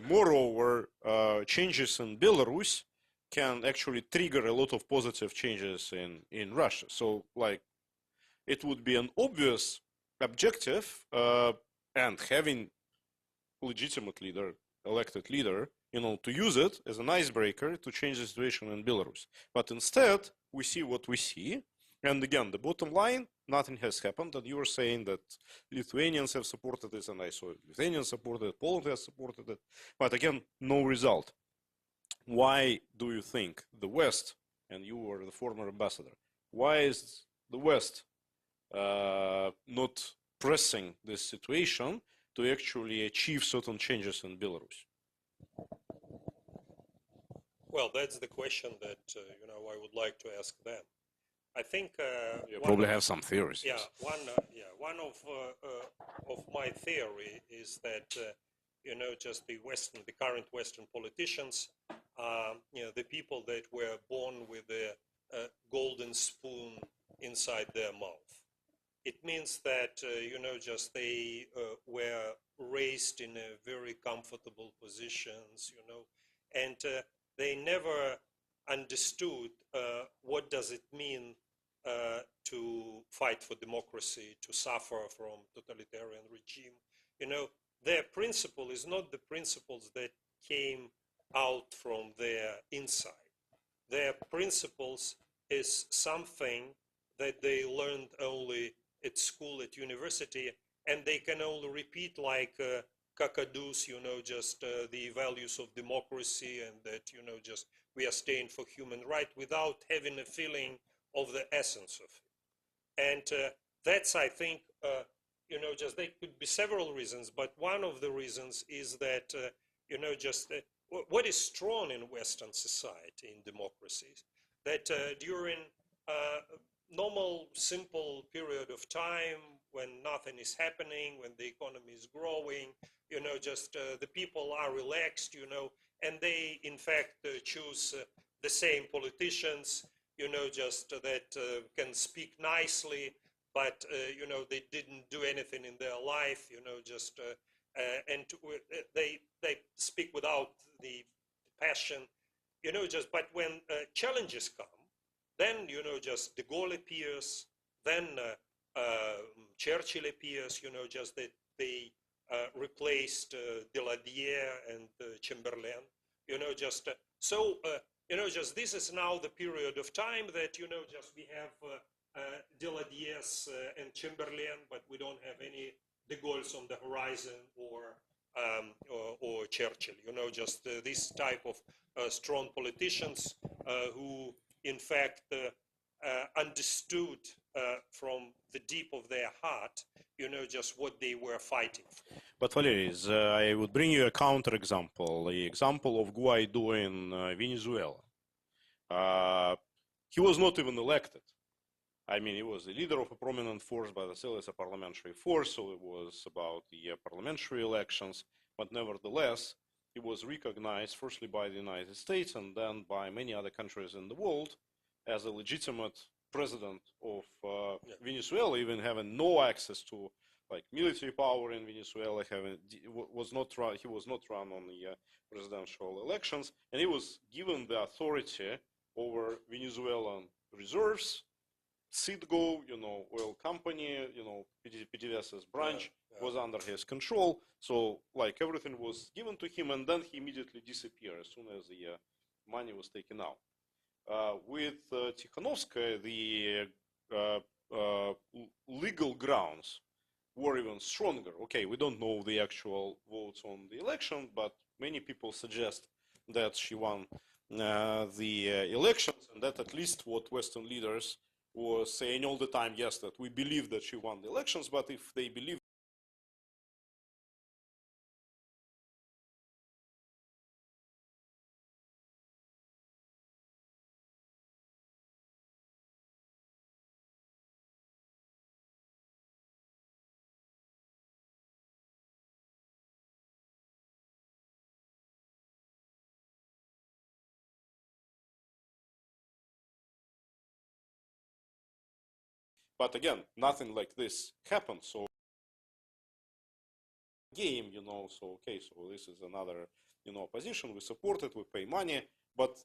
moreover, changes in Belarus can actually trigger a lot of positive changes in Russia. So, like, it would be an obvious objective, and having legitimate leader, elected leader, you know, to use it as an icebreaker to change the situation in Belarus. But instead, we see what we see. And again, the bottom line, nothing has happened. And you were saying that Lithuanians have supported this, and I saw Lithuanians supported it, Poland has supported it. But again, no result. Why do you think the West, and you were the former ambassador, why is the West not pressing this situation to actually achieve certain changes in Belarus? Well, that's the question that, you know, I would like to ask them. I think you probably have some theories. Yeah, one of my theory is that you know, just the current Western politicians, you know, the people that were born with a golden spoon inside their mouth. It means that you know, just they were raised in a very comfortable positions, you know, and they never understood what does it mean to fight for democracy, to suffer from totalitarian regime. You know, their principle is not the principles that came out from their inside. Their principles is something that they learned only at school, at university, and they can only repeat like cacadus, you know, just the values of democracy, and that, you know, just we are staying for human rights without having a feeling of the essence of it. And that's, I think, just there could be several reasons, but one of the reasons is that, what is strong in Western society, in democracies, that during normal, simple period of time when nothing is happening, when the economy is growing, the people are relaxed, and they, in fact, choose the same politicians, that can speak nicely, but, they didn't do anything in their life, and they speak without the passion, but when challenges come, then, de Gaulle appears, then Churchill appears, that they replaced Daladier and Chamberlain, this is now the period of time that, we have Daladiers and Chamberlain, but we don't have any de Gaulle's on the horizon or Churchill, this type of strong politicians who, in fact, understood from the deep of their heart, what they were fighting for. But Valery, I would bring you a counterexample, the example of Guaido in Venezuela. He was not even elected. I mean, he was the leader of a prominent force, but still it's a parliamentary force, so it was about the parliamentary elections. But nevertheless, he was recognized firstly by the United States and then by many other countries in the world as a legitimate president of Venezuela, even having no access to like military power in Venezuela. He was not run on the presidential elections, and he was given the authority over Venezuelan reserves. Citgo, oil company, PDVSA's branch was under his control. So like everything was given to him, and then he immediately disappeared as soon as the money was taken out. With Tsikhanouskaya, the legal grounds were even stronger. Okay, we don't know the actual votes on the election, but many people suggest that she won the elections, and that at least what Western leaders was saying all the time, yes, that we believe that she won the elections, but if they believe but again, nothing like this happened. So game, so okay, so this is another, opposition, we support it, we pay money, but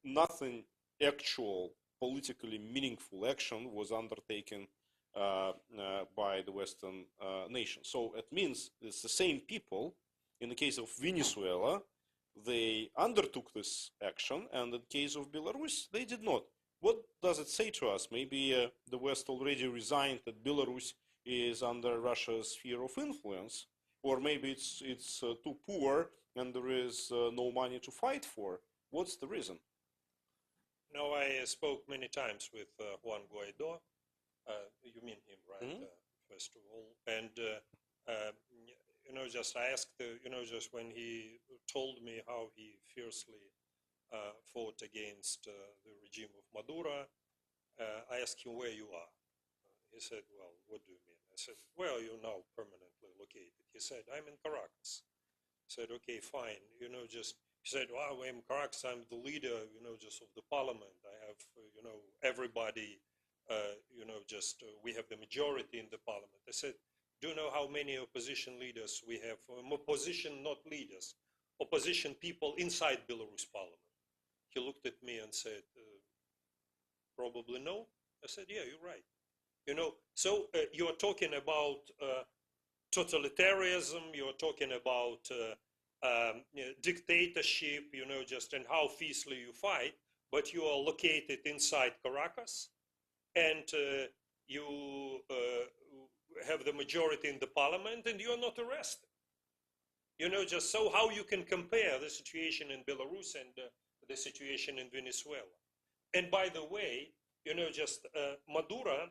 nothing actual politically meaningful action was undertaken by the Western nations. So it means it's the same people. In the case of Venezuela, they undertook this action, and in the case of Belarus, they did not. What does it say to us? Maybe the West already resigned that Belarus is under Russia's sphere of influence, or maybe it's too poor and there is no money to fight for. What's the reason? No, I spoke many times with Juan Guaido. You mean him, right? Mm-hmm. First of all, and I asked, just when he told me how he fiercely fought against the regime of Maduro, I asked him where you are. He said, well, what do you mean? I said, well, you're now permanently located. He said, I'm in Caracas. I said, okay, fine. He said, well, I'm in Caracas, I'm the leader, just of the parliament. I have, everybody, we have the majority in the parliament. I said, do you know how many opposition leaders we have? Opposition, not leaders. Opposition people inside Belarus parliament. He looked at me and said, probably no. I said, yeah, you're right. So you're talking about totalitarianism, you're talking about dictatorship, and how fiercely you fight, but you are located inside Caracas, and you have the majority in the parliament, and you are not arrested. So how you can compare the situation in Belarus and the situation in Venezuela. And by the way, Maduro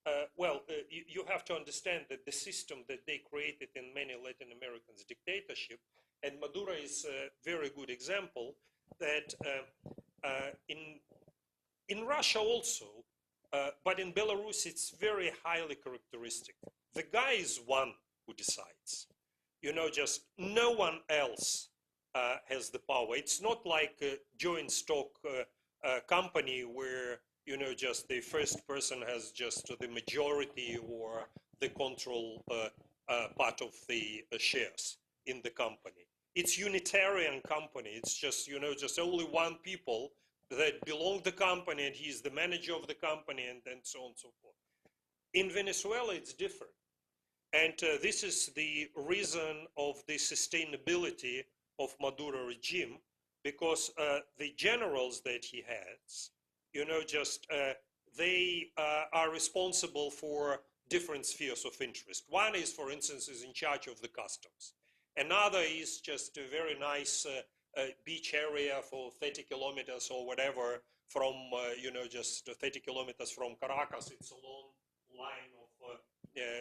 You have to understand that the system that they created in many Latin Americans dictatorship, and Maduro is a very good example, that in Russia also, but in Belarus it's very highly characteristic. The guy is one who decides. You know, just no one else has the power. It's not like a joint stock company where, you know, just the first person has just the majority or the control part of the shares in the company. It's Unitarian company. It's just, you know, just only one people that belong to the company, and he's the manager of the company, and so on and so forth. In Venezuela, it's different. And this is the reason of the sustainability of Maduro regime, because the generals that he has, you know, just they are responsible for different spheres of interest. One is, for instance, is in charge of the customs. Another is just a very nice beach area for 30 kilometers or whatever from, you know, just 30 kilometers from Caracas. It's a long line of,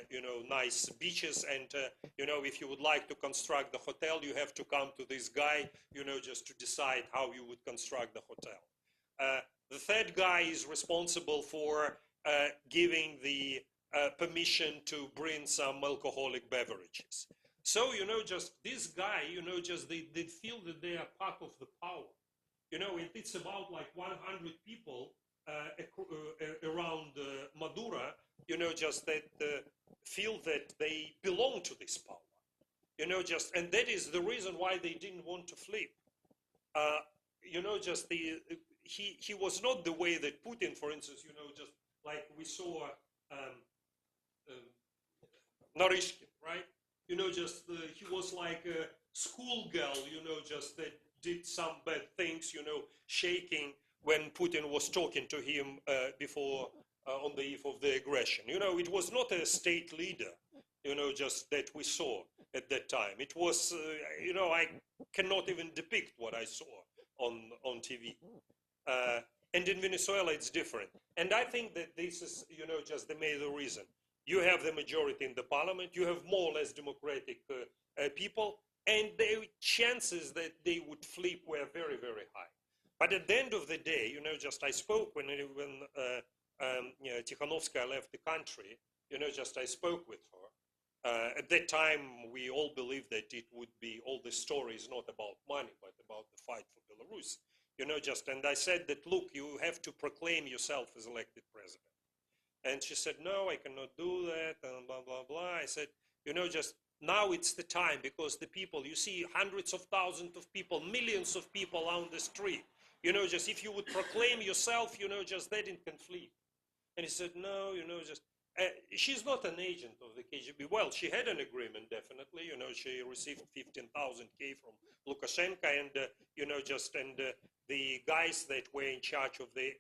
you know, nice beaches. And, you know, if you would like to construct the hotel, you have to come to this guy, you know, just to decide how you would construct the hotel. The third guy is responsible for giving the permission to bring some alcoholic beverages. So, you know, just this guy, you know, just they feel that they are part of the power. You know, it's about like 100 people around Maduro, you know, just that feel that they belong to this power. You know, just, and that is the reason why they didn't want to flip. You know, just he was not the way that Putin, for instance, you know, just like we saw Narishkin, right? You know, just he was like a schoolgirl, you know, just that did some bad things, you know, shaking when Putin was talking to him before on the eve of the aggression. You know, it was not a state leader, you know, just that we saw at that time. It was, you know, I cannot even depict what I saw on TV. And in Venezuela, it's different. And I think that this is, you know, just the major reason. You have the majority in the parliament, you have more or less democratic people, and the chances that they would flip were very, very high. But at the end of the day, you know, just I spoke when you know, Tsikhanouskaya left the country, you know, just I spoke with her. At that time, we all believed that it would be, all the story is not about money, but about the fight for Belarus. You know, just, and I said that, look, you have to proclaim yourself as elected president. And she said, no, I cannot do that, and blah, blah, blah. I said, you know, just now it's the time, because the people, you see hundreds of thousands of people, millions of people on the street. You know, just if you would proclaim yourself, you know, just that it can flee. And he said, no, you know, just, she's not an agent of the KGB. Well, she had an agreement, definitely. You know, she received 15,000 K from Lukashenko, and, you know, just, and the guys that were in charge of the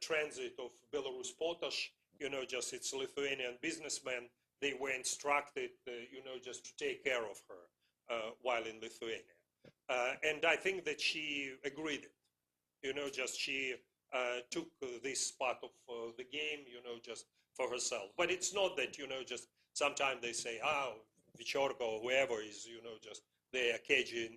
transit of Belarus Potash, you know, just it's Lithuanian businessmen, they were instructed, you know, just to take care of her while in Lithuania. And I think that she agreed it. You know, just she took this part of the game, you know, just for herself. But it's not that, you know, just sometimes they say, oh, Vichorko or whoever is, you know, just they are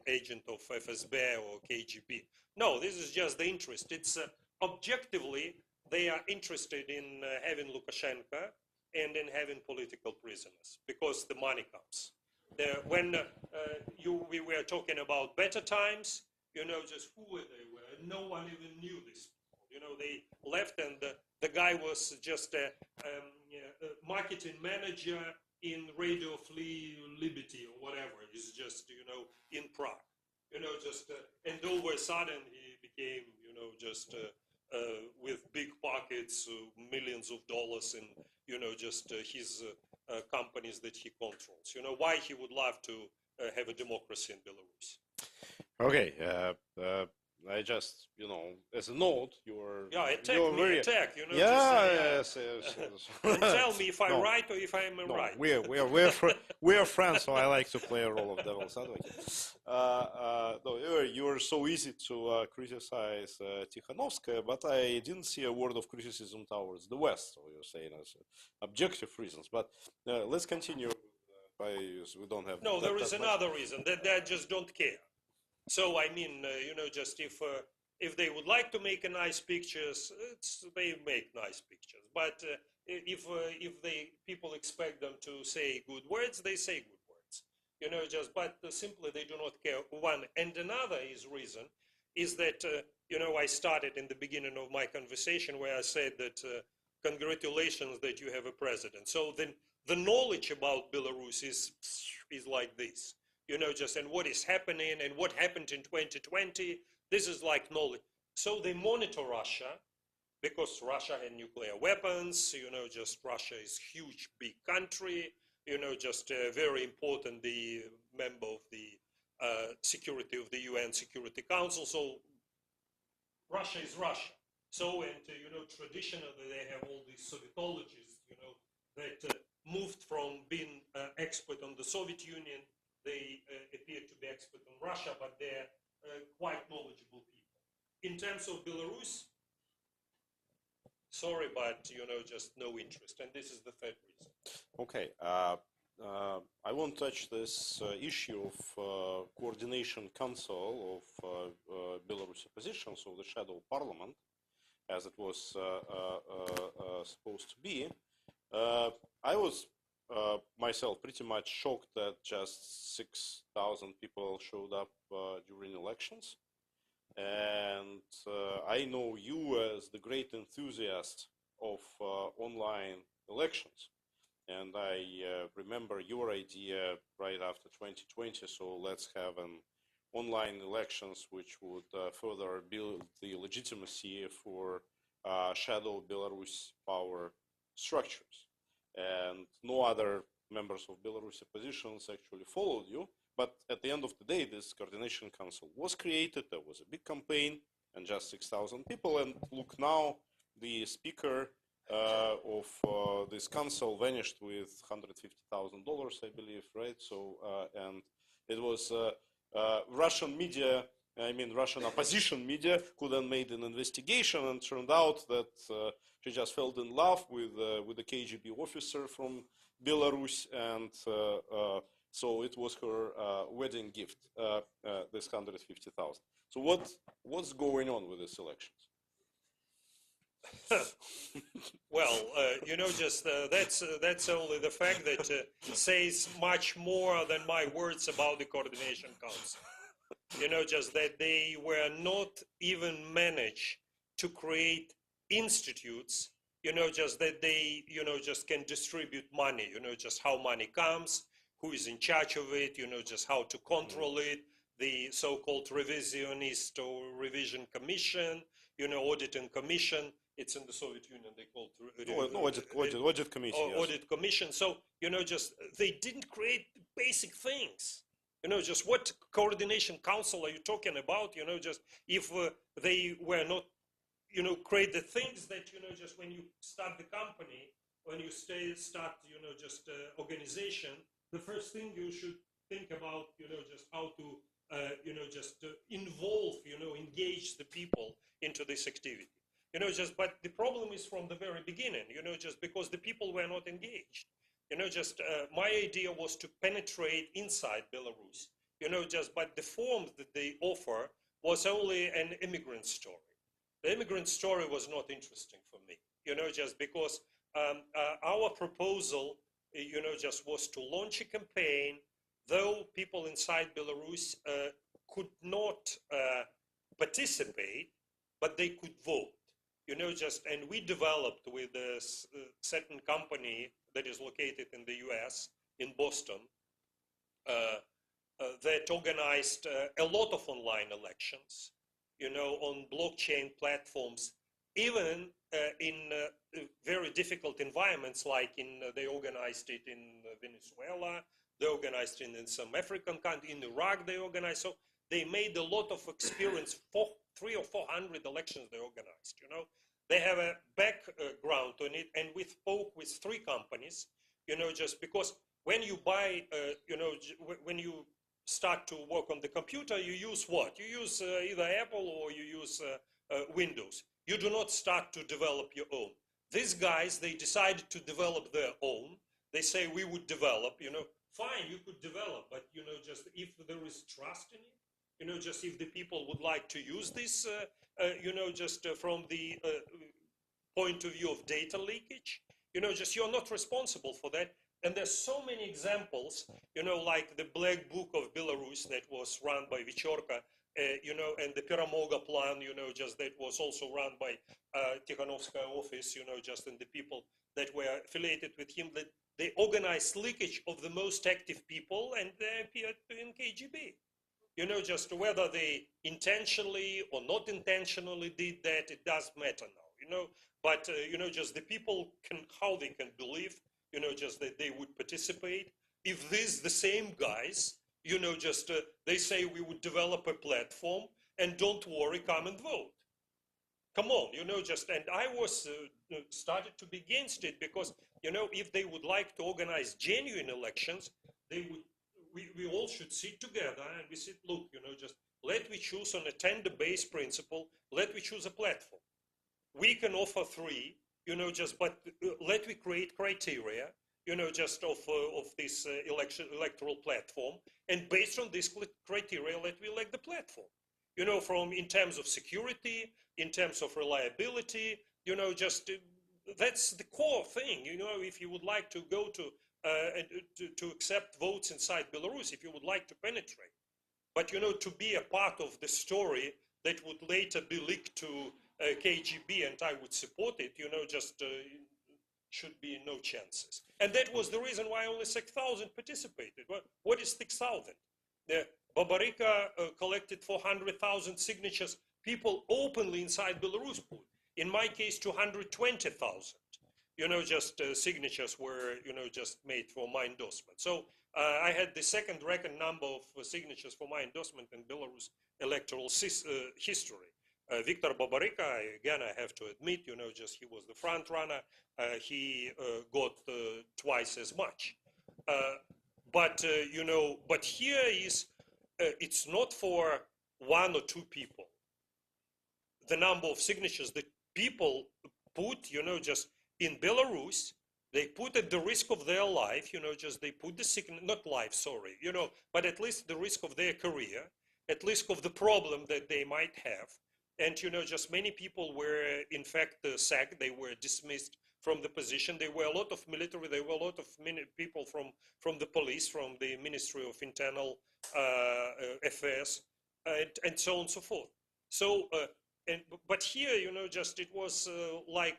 agent of FSB or KGB. No, this is just the interest. It's objectively, they are interested in having Lukashenko and in having political prisoners, because the money comes. When we were talking about better times, you know, just who they were, no one even knew this. You know, they left, and the guy was just a marketing manager in Radio Free Liberty or whatever. He's just, you know, in Prague. You know, just, and all of a sudden he became, you know, just with big pockets, millions of dollars in, you know, just his companies that he controls. You know, why he would love to have a democracy in Belarus. Okay, I just, as a note, you're very attack. Yes. Yes. And tell me if I'm No. right or if I'm No, right. we're friends, so I like to play a role of devil's advocate. No, you're so easy to criticize Tsikhanouskaya, but I didn't see a word of criticism towards the West. So you're saying as objective reasons, but let's continue. We don't have. No, there is another reason that they just don't care. So I mean, just if they would like to make nice pictures, they make nice pictures. But if people expect them to say good words, they say good words. But simply they do not care. One and another reason is that I started in the beginning of my conversation where I said that congratulations that you have a president. So then the knowledge about Belarus is like this. And what is happening and what happened in 2020, this is like knowledge. So they monitor Russia because Russia had nuclear weapons, Russia is huge, big country, very important, the member of the security of the UN Security Council. So Russia is Russia. So, and traditionally they have all these Sovietologists, that moved from being expert on the Soviet Union. They appear to be expert on Russia, but they're quite knowledgeable people. In terms of Belarus, sorry, but just no interest, and this is the third reason. Okay, I won't touch this issue of coordination council of Belarus opposition, so the shadow parliament, as it was supposed to be. I was myself pretty much shocked that just 6,000 people showed up during elections. And I know you as the great enthusiast of online elections. And I remember your idea right after 2020, so let's have an online elections which would further build the legitimacy for shadow Belarus power structures. And no other members of Belarus oppositions actually followed you. But at the end of the day, this coordination council was created. There was a big campaign and just 6,000 people. And look now, the speaker of this council vanished with $150,000, I believe, right? So, and it was Russian media, Russian opposition media, who then made an investigation and turned out that she just fell in love with a KGB officer from Belarus, and so it was her wedding gift, this 150,000. So what's going on with these elections? Well, that's only the fact that says much more than my words about the coordination council. Just that they were not even managed to create institutes, just that they, just can distribute money, just how money comes, who is in charge of it, just how to control it, the so-called revisionist or revision commission, auditing commission. It's in the Soviet Union, they called audit committee. Audit commission. So, just they didn't create basic things. Just what coordination council are you talking about? Just if they were not, create the things that, just when you start the company, when you start, just organization, the first thing you should think about, just how to, just involve, engage the people into this activity. But the problem is from the very beginning, just because the people were not engaged. My idea was to penetrate inside Belarus, but the form that they offer was only an immigrant story. The immigrant story was not interesting for me, just because our proposal, just was to launch a campaign, though people inside Belarus could not participate, but they could vote. And we developed with a certain company that is located in the US, in Boston, that organized a lot of online elections, on blockchain platforms, even in very difficult environments, like they organized it in Venezuela, they organized it in some African country, in Iraq they organized. So they made a lot of experience 300 or 400 elections they organized, you know. They have a background on it, and we spoke with 3 companies, you know, just because when you buy, you know, when you start to work on the computer, you use what? You use either Apple or you use Windows. You do not start to develop your own. These guys, they decided to develop their own. They say we would develop, you know, fine, you could develop, but, you know, just if there is trust in it, you know, just if the people would like to use this, you know, just from the point of view of data leakage, you know, just you're not responsible for that. And there's so many examples, you know, like the Black Book of Belarus that was run by Vichorka, you know, and the Peramoga plan, you know, just that was also run by Tsikhanouskaya office, you know, just and the people that were affiliated with him, that they organized leakage of the most active people and they appeared in KGB. You know, just whether they intentionally or not intentionally did that, it does matter now, you know. But, you know, just the people can, how they can believe, you know, just that they would participate. If these the same guys, you know, just they say we would develop a platform and don't worry, come and vote. Come on, you know, just, and I was started to be against it because, you know, if they would like to organize genuine elections, they would, we all should sit together and we said, look, you know, just let we choose on a tender-based principle, let we choose a platform. We can offer 3, you know, just, but let we create criteria, you know, just of this electoral platform, and based on this criteria, let we elect the platform. You know, from in terms of security, in terms of reliability, you know, just that's the core thing. You know, if you would like to go to accept votes inside Belarus, if you would like to penetrate, but you know, to be a part of the story that would later be leaked to KGB, and I would support it, you know, just should be no chances. And that was the reason why only 6,000 participated. What is 6,000? Babariko collected 400,000 signatures, people openly inside Belarus put. In my case, 220,000, you know, just signatures were, you know, just made for my endorsement. So I had the second record number of signatures for my endorsement in Belarus electoral history. Viktor Babariko, again, I have to admit, you know, just he was the front runner. He got twice as much. But, you know, but here is, it's not for 1 or 2 people. The number of signatures that people put, you know, just in Belarus, they put at the risk of their life, you know, just they put the signature, not life, sorry, you know, but at least the risk of their career, at least of the problem that they might have. And, you know, just many people were, in fact, sacked, they were dismissed from the position. There were a lot of military, there were a lot of people from the police, from the Ministry of Internal Affairs, and so on and so forth. So, but here, you know, just it was like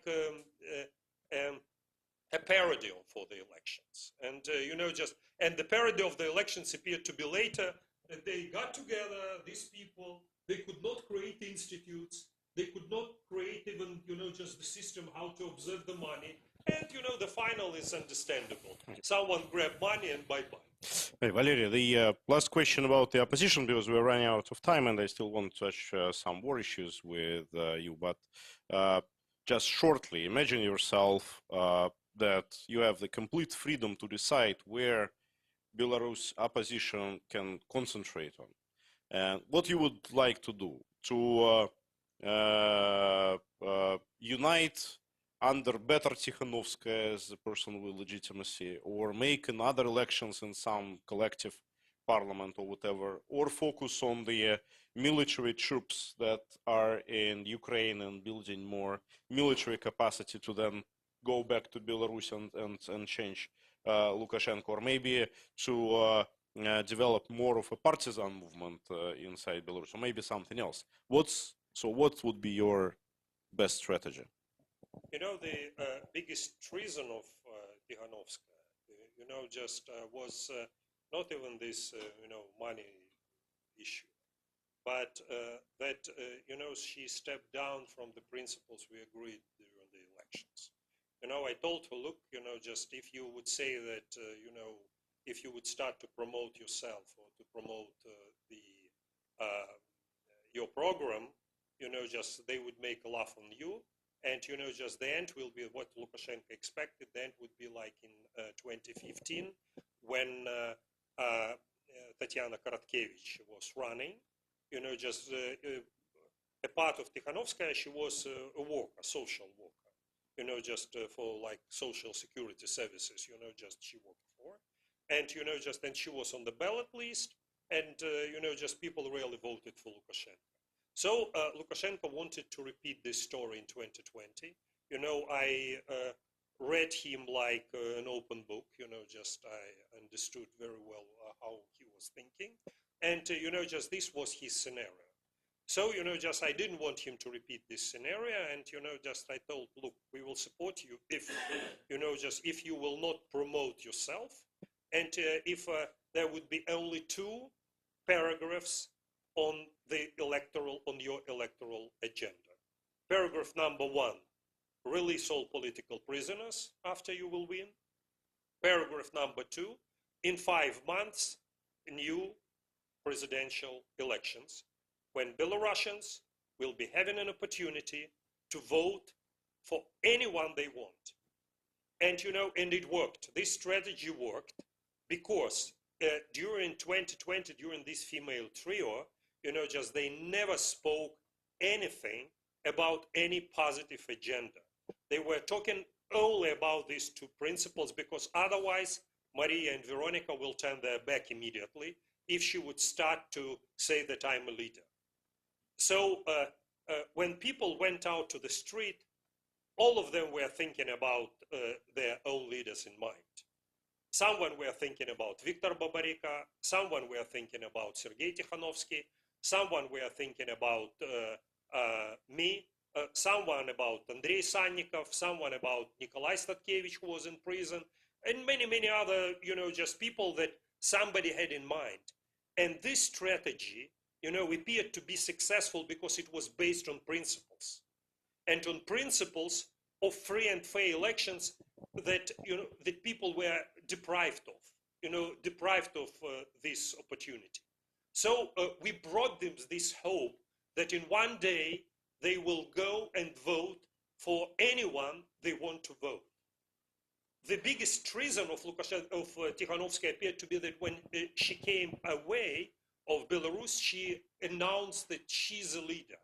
a parody for the elections. And, you know, just, and the parody of the elections appeared to be later, that they got together, these people, they could not create institutes, they could not create even, you know, just the system how to observe the money. And, you know, the final is understandable. Someone grab money and bye-bye. Hey, Valery, the last question about the opposition, because we're running out of time and I still want to touch some more issues with you, but just shortly, imagine yourself that you have the complete freedom to decide where Belarus opposition can concentrate on. And what you would like to do, to unite under better Tsikhanouskaya as a person with legitimacy, or make another elections in some collective parliament or whatever, or focus on the military troops that are in Ukraine and building more military capacity to then go back to Belarus and change Lukashenko, or maybe to develop more of a partisan movement inside Belarus, or maybe something else. So what would be your best strategy? You know, the biggest treason of Tsikhanouskaya, you know, just was not even this, you know, money issue, but that, you know, she stepped down from the principles we agreed during the elections. You know, I told her, look, you know, just if you would say that, you know, if you would start to promote yourself or to promote your program, just they would make a laugh on you. And, just the end will be what Lukashenko expected. The end would be like in 2015 when Tatiana Karatkevich was running. Just a part of Tsikhanouskaya, she was a worker, social worker, just for like social security services, just she worked for. And, and she was on the ballot list. And, just people really voted for Lukashenko. So Lukashenko wanted to repeat this story in 2020. I read him like an open book, just I understood very well how he was thinking. And, just this was his scenario. So, just I didn't want him to repeat this scenario. And, just I told, look, we will support you if, just if you will not promote yourself. And if there would be only 2 paragraphs on your electoral agenda. Paragraph number 1, release all political prisoners after you will win. Paragraph number 2, in 5 months, new presidential elections, when Belarusians will be having an opportunity to vote for anyone they want. And, and it worked. This strategy worked because during 2020, during this female trio, just they never spoke anything about any positive agenda. They were talking only about these 2 principles because otherwise Maria and Veronika will turn their back immediately if she would start to say that I'm a leader. So when people went out to the street, all of them were thinking about their own leaders in mind. Someone were thinking about Viktor Babariko, someone were thinking about Sergei Tikhanovsky, someone were thinking about me, someone about Andrei Sannikov, someone about Nikolai Statkevich who was in prison, and many, many other, just people that somebody had in mind. And this strategy, appeared to be successful because it was based on principles. And on principles of free and fair elections that, that people were deprived of, deprived of this opportunity. So we brought them this hope that in one day they will go and vote for anyone they want to vote. The biggest treason of Tikhanovskaya appeared to be that when she came away of Belarus, she announced that she's a leader.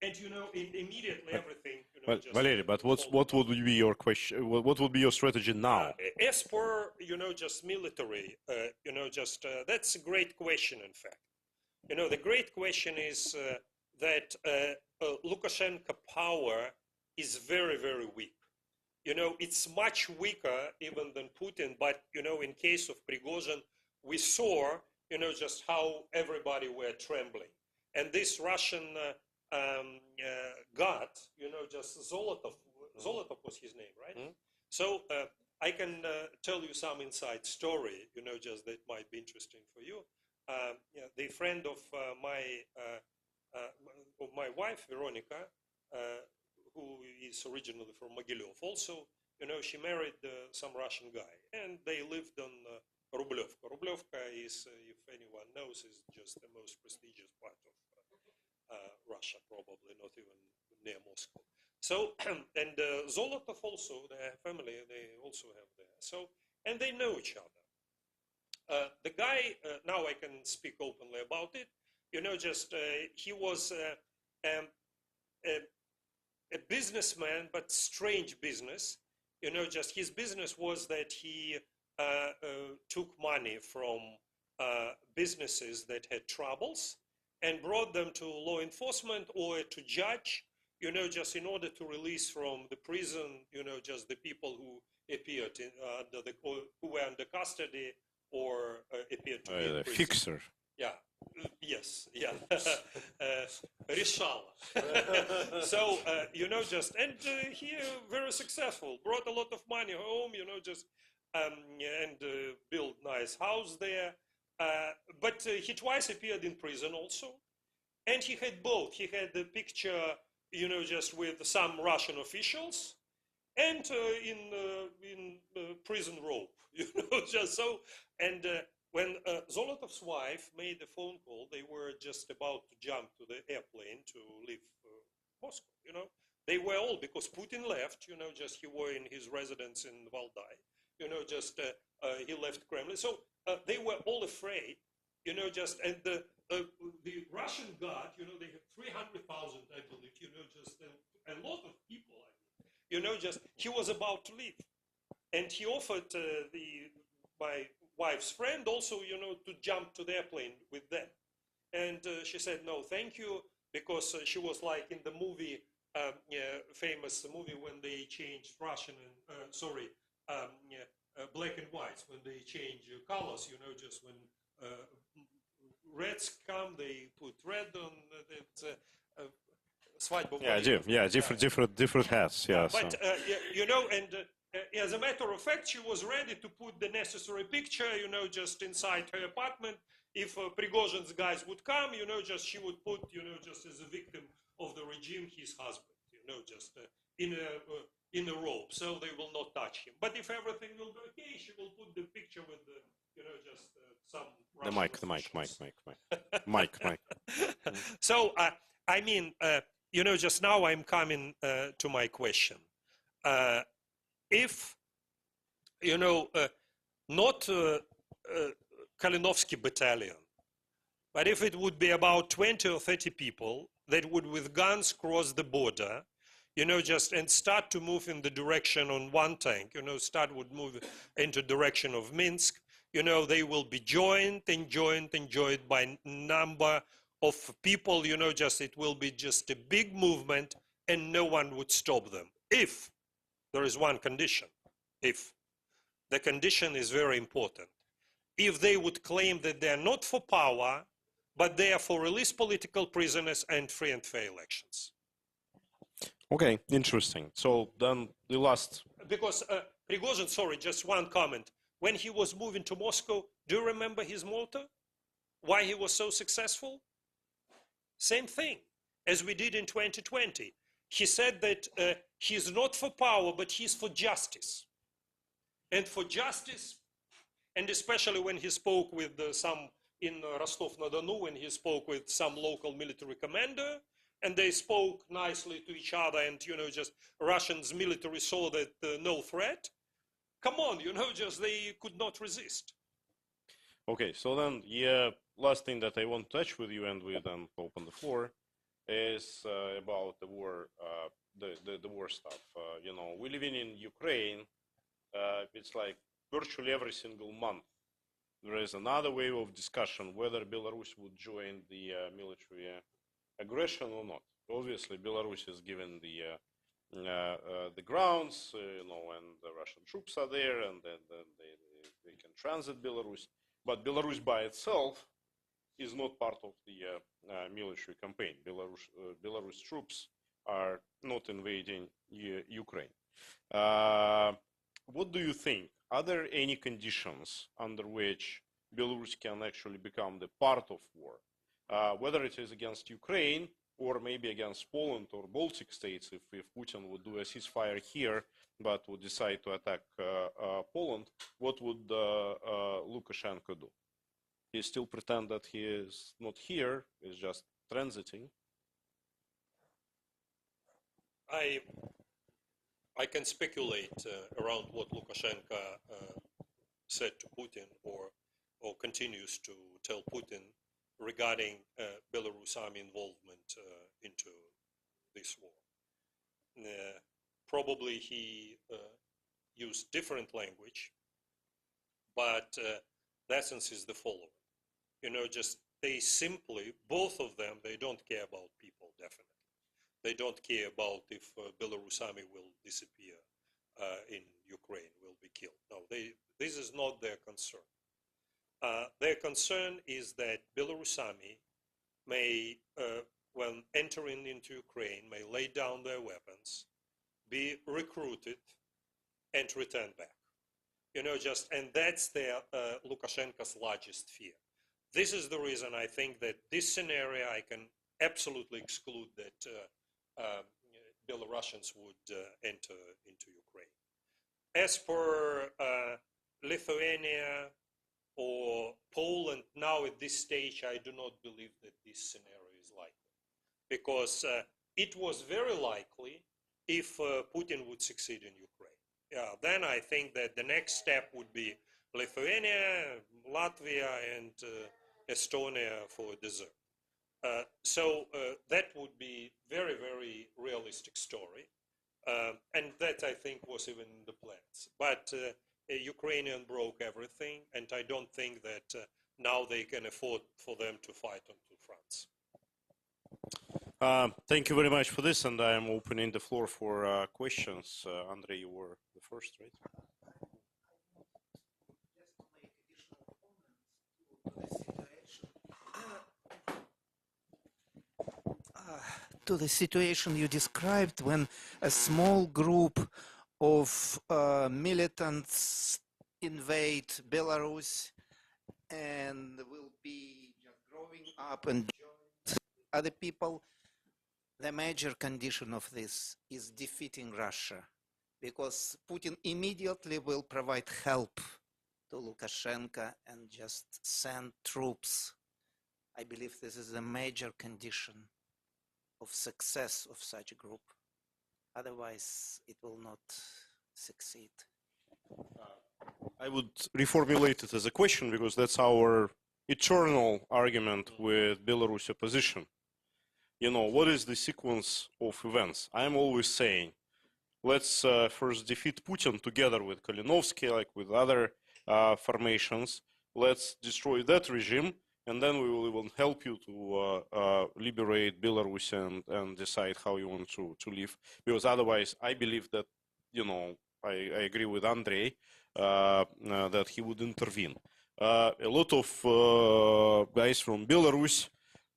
And, immediately everything, But Valery, but what would be your question? What would be your strategy now? As per, just military, that's a great question, in fact. The great question is that Lukashenko power is very, very weak. It's much weaker even than Putin, but, in case of Prigozhin, we saw, just how everybody were trembling. And this Russian god, just Zolotov was his name, right? Mm-hmm. So I can tell you some inside story, just that might be interesting for you. The friend of my wife, Veronika, who is originally from Mogilov, also, she married some Russian guy, and they lived on Rublevka. Rublevka is, if anyone knows, is just the most prestigious part of Russia, probably not even near Moscow. So, and Zolotov also, their family, they also have there. So, and they know each other. The guy, now I can speak openly about it, just he was a businessman, but strange business. Just his business was that he took money from businesses that had troubles and brought them to law enforcement or to judge, just in order to release from the prison, just the people who appeared who were under custody or appeared to be in prison. Fixer. Yeah. Yes. Yeah. Решала. So just and he very successful. Brought a lot of money home. Just and built nice house there. But he twice appeared in prison also, and he had both. He had the picture, just with some Russian officials, and in prison robe. Just so. And when Zolotov's wife made a phone call, they were just about to jump to the airplane to leave Moscow, you know. They were all, because Putin left, you know, just he were in his residence in Valdai, you know, just he left Kremlin. So they were all afraid, you know, just, and the Russian Guard, you know, they have 300,000, I believe, you know, just a lot of people, I mean, you know, just, he was about to leave. And he offered my wife's friend also, you know, to jump to the airplane with them. And she said, no, thank you, because she was like in the movie, famous movie when they changed Russian and, black and white, when they change colors, you know, just when reds come, they put red on it. Yeah, different hats. Yeah, but you know, and as a matter of fact, she was ready to put the necessary picture, you know, just inside her apartment. If Prigozhin's guys would come, you know, just she would put, you know, just as a victim of the regime, his husband, you know, just in a robe, so they will not touch him. But if everything will be okay, she will put the picture with the, you know, just some mic. So I mean, you know, just now I'm coming to my question. If, you know, not Kalinovsky battalion, but if it would be about 20 or 30 people that would with guns cross the border, you know, just and start to move in the direction on one tank, you know, would move into direction of Minsk, you know, they will be joined by number of people, you know, just it will be just a big movement and no one would stop them. If there is one condition, if the condition is very important, if they would claim that they are not for power, but they are for release political prisoners and free and fair elections. Okay, interesting. So then the last... Because Prigozhin, sorry, just one comment. When he was moving to Moscow, do you remember his motto? Why he was so successful? Same thing as we did in 2020. He said that he's not for power, but he's for justice. And for justice, and especially when he spoke with some in Rostov-na-Donu, when he spoke with some local military commander, and they spoke nicely to each other, and, you know, just Russians military saw that no threat. Come on, you know, just they could not resist. Okay, so then, yeah, last thing that I want to touch with you, and we then open the floor, is about the war, the war stuff. You know, we're living in Ukraine. It's like virtually every single month there is another wave of discussion whether Belarus would join the military aggression or not. Obviously, Belarus is given the grounds, you know, and the Russian troops are there, and then they can transit Belarus. But Belarus by itself is not part of the military campaign. Belarus troops are not invading Ukraine. What do you think? Are there any conditions under which Belarus can actually become the part of war? Whether it is against Ukraine or maybe against Poland or Baltic states, if Putin would do a ceasefire here but would decide to attack Poland, what would Lukashenko do? He still pretend that he is not here, he's just transiting. I can speculate around what Lukashenko said to Putin or continues to tell Putin regarding Belarus army involvement into this war. Probably he used different language, but the essence is the following. You know, just they simply, both of them, they don't care about people, definitely. They don't care about if Belarus army will disappear in Ukraine, will be killed. No, this is not their concern. Their concern is that Belarus army may, when entering into Ukraine, may lay down their weapons, be recruited, and return back. You know, just, and that's their Lukashenko's largest fear. This is the reason I think that this scenario, I can absolutely exclude that Belarusians would enter into Ukraine. As for Lithuania, or Poland. Now at this stage, I do not believe that this scenario is likely, because it was very likely if Putin would succeed in Ukraine. Yeah, then I think that the next step would be Lithuania, Latvia, and Estonia for dessert. So that would be very, very realistic story. And that, I think, was even in the plans. But Ukrainian broke everything, and I don't think that now they can afford for them to fight on two fronts. Thank you very much for this, and I am opening the floor for questions. Andrei, you were the first, right? To the situation you described, when a small group of militants invade Belarus and will be just growing up and join other people, the major condition of this is defeating Russia, because Putin immediately will provide help to Lukashenko and just send troops. I believe this is a major condition of success of such a group. Otherwise, it will not succeed. I would reformulate it as a question, because that's our eternal argument with Belarus opposition. You know, what is the sequence of events? I'm always saying, let's first defeat Putin together with Kalesnikava, like with other formations. Let's destroy that regime, and then we will even help you to liberate Belarus and decide how you want to live. Because otherwise, I believe that, you know, I agree with Andrei that he would intervene. A lot of guys from Belarus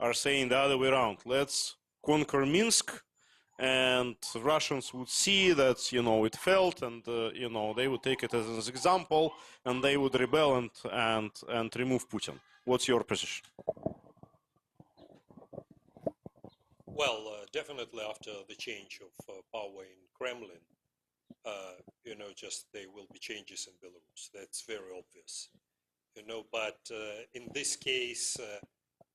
are saying the other way around. Let's conquer Minsk, and Russians would see that, you know, it failed, and you know, they would take it as an example, and they would rebel and remove Putin. What's your position? Well, definitely after the change of power in Kremlin, you know, just there will be changes in Belarus. That's very obvious, you know. But in this case,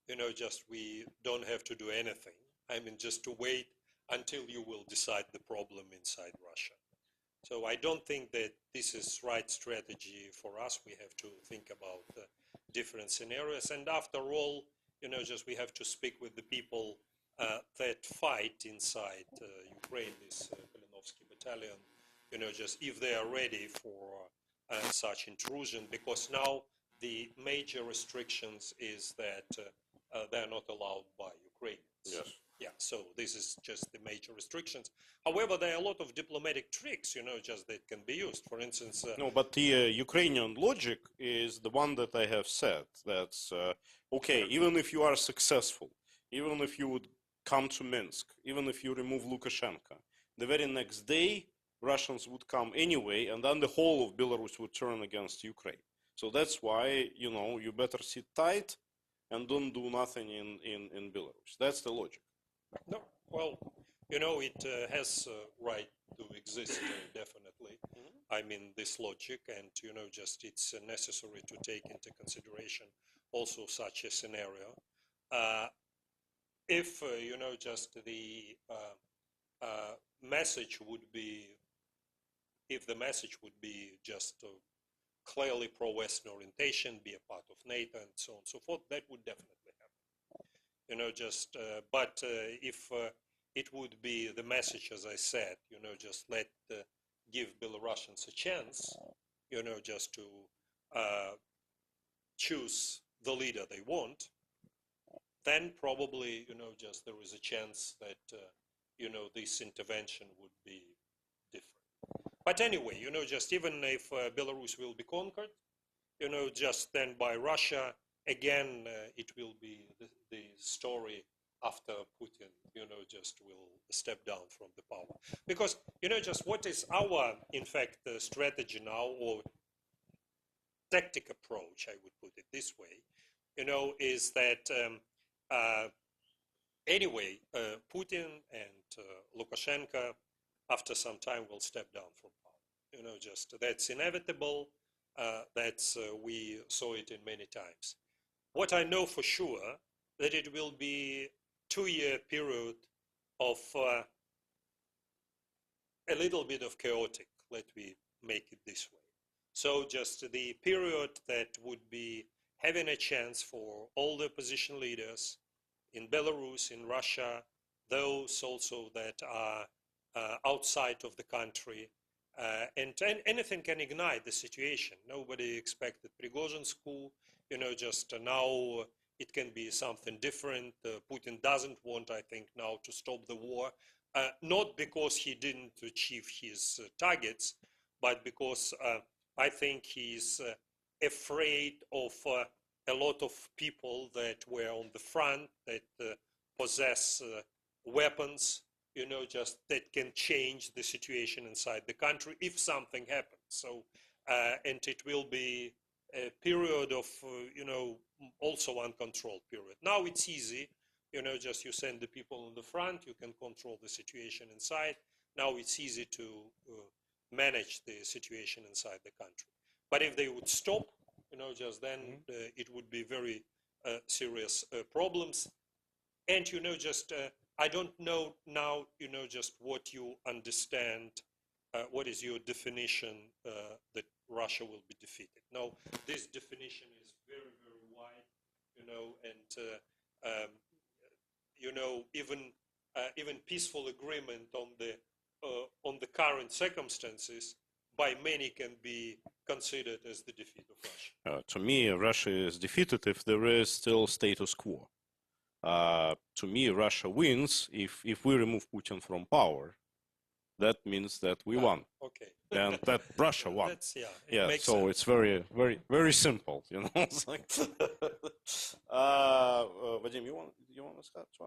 you know, just we don't have to do anything. I mean, just to wait until you will decide the problem inside Russia. So I don't think that this is right strategy for us. We have to think about different scenarios. And after all, you know, just we have to speak with the people that fight inside Ukraine, this Kalesnikava battalion, you know, just if they are ready for such intrusion, because now the major restrictions is that they're not allowed by Ukrainians. Yes. Yeah, so this is just the major restrictions. However, there are a lot of diplomatic tricks, you know, just that can be used. For instance... no, but the Ukrainian logic is the one that I have said. That's, okay, even if you are successful, even if you would come to Minsk, even if you remove Lukashenko, the very next day, Russians would come anyway, and then the whole of Belarus would turn against Ukraine. So that's why, you know, you better sit tight and don't do nothing in Belarus. That's the logic. No, well, you know, it has right to exist, definitely. I mean, this logic, and, you know, just it's necessary to take into consideration also such a scenario. If, you know, just the message would be, if the message would be just clearly pro-Western orientation, be a part of NATO, and so on and so forth, that would definitely happen. You know, just, but if it would be the message, as I said, you know, just give Belarusians a chance, you know, just to choose the leader they want, then probably, you know, just there is a chance that, you know, this intervention would be different. But anyway, you know, just even if Belarus will be conquered, you know, just then by Russia, again, it will be the story after Putin, you know, just will step down from the power. Because, you know, just what is our, in fact, strategy now, or tactic approach, I would put it this way, you know, is that anyway, Putin and Lukashenko, after some time, will step down from power. You know, just that's inevitable. We saw it in many times. What I know for sure, that it will be 2-year period of a little bit of chaotic, let me make it this way. So just the period that would be having a chance for all the opposition leaders in Belarus, in Russia, those also that are outside of the country, and anything can ignite the situation. Nobody expected Prigozhin's coup, just now it can be something different. Putin doesn't want, I think, now to stop the war, not because he didn't achieve his targets, but because I think he's afraid of a lot of people that were on the front, that possess weapons, just that can change the situation inside the country if something happens. So, and it will be a period of, also uncontrolled period. Now it's easy, just you send the people on the front, you can control the situation inside. Now it's easy to manage the situation inside the country. But if they would stop, just then it would be very serious problems. And, just I don't know now, just what you understand, what is your definition that Russia will be defeated. Now, this definition is very, very wide, and, even peaceful agreement on the current circumstances by many can be considered as the defeat of Russia. To me, Russia is defeated if there is still status quo. To me, Russia wins if we remove Putin from power. That means that we won. Okay. And that Russia won. That's, Yeah, makes so sense. it's very, very, very simple, It's like, Vadim, you want to ask?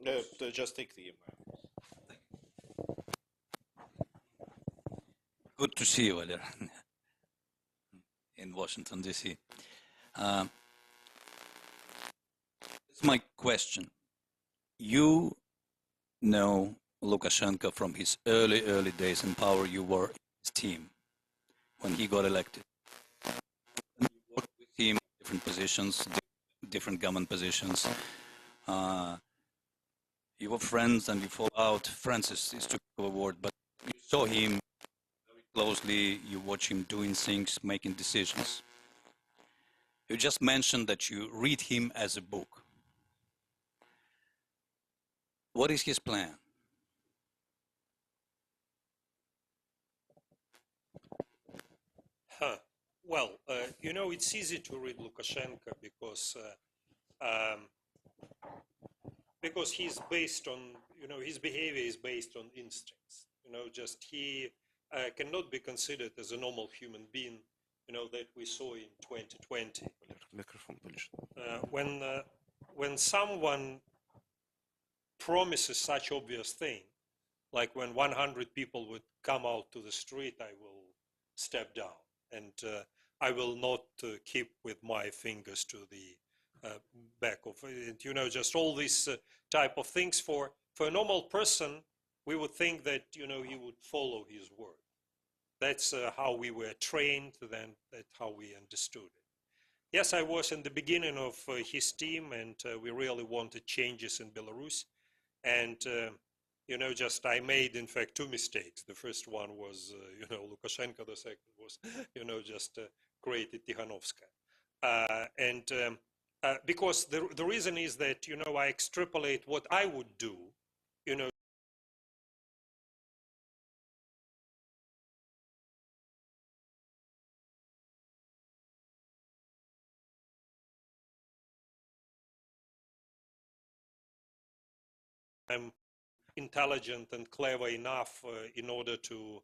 Yes, I have. Just take the email. Good to see you, Valery, in Washington, D.C. It's my question. You know Lukashenko from his early days in power. You were in his team when he got elected. You worked with him in different positions, different government positions. You were friends and you followed out. Friends is too big of a word, but you saw him very closely. You watch him doing things, making decisions. You just mentioned that you read him as a book. What is his plan? Well, it's easy to read Lukashenko because he's based on, his behavior is based on instincts. Just he cannot be considered as a normal human being, that we saw in 2020. When someone promises such obvious thing, like when 100 people would come out to the street, I will step down and I will not keep with my fingers to the back of it. Just all these type of things. For a normal person, we would think that, he would follow his word. That's how we were trained then, that's how we understood it. Yes, I was in the beginning of his team, and we really wanted changes in Belarus. And, just I made, in fact, 2 mistakes. The first one was, Lukashenko. The second was, just created Tsikhanouskaya. Because the reason is that, I extrapolate what I would do, I'm intelligent and clever enough in order to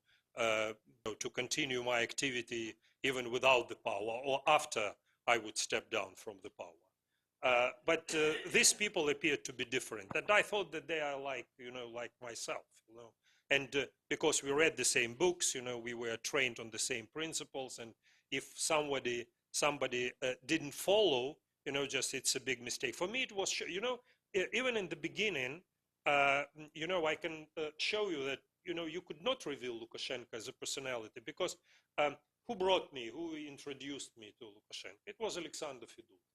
continue my activity even without the power or after I would step down from the power. But these people appeared to be different, and I thought that they are like, like myself, and because we read the same books, we were trained on the same principles, and if somebody didn't follow, just it's a big mistake. For me, it was, even in the beginning, I can show you that, you could not reveal Lukashenko as a personality because who brought me, who introduced me to Lukashenko? It was Alexander Feduta.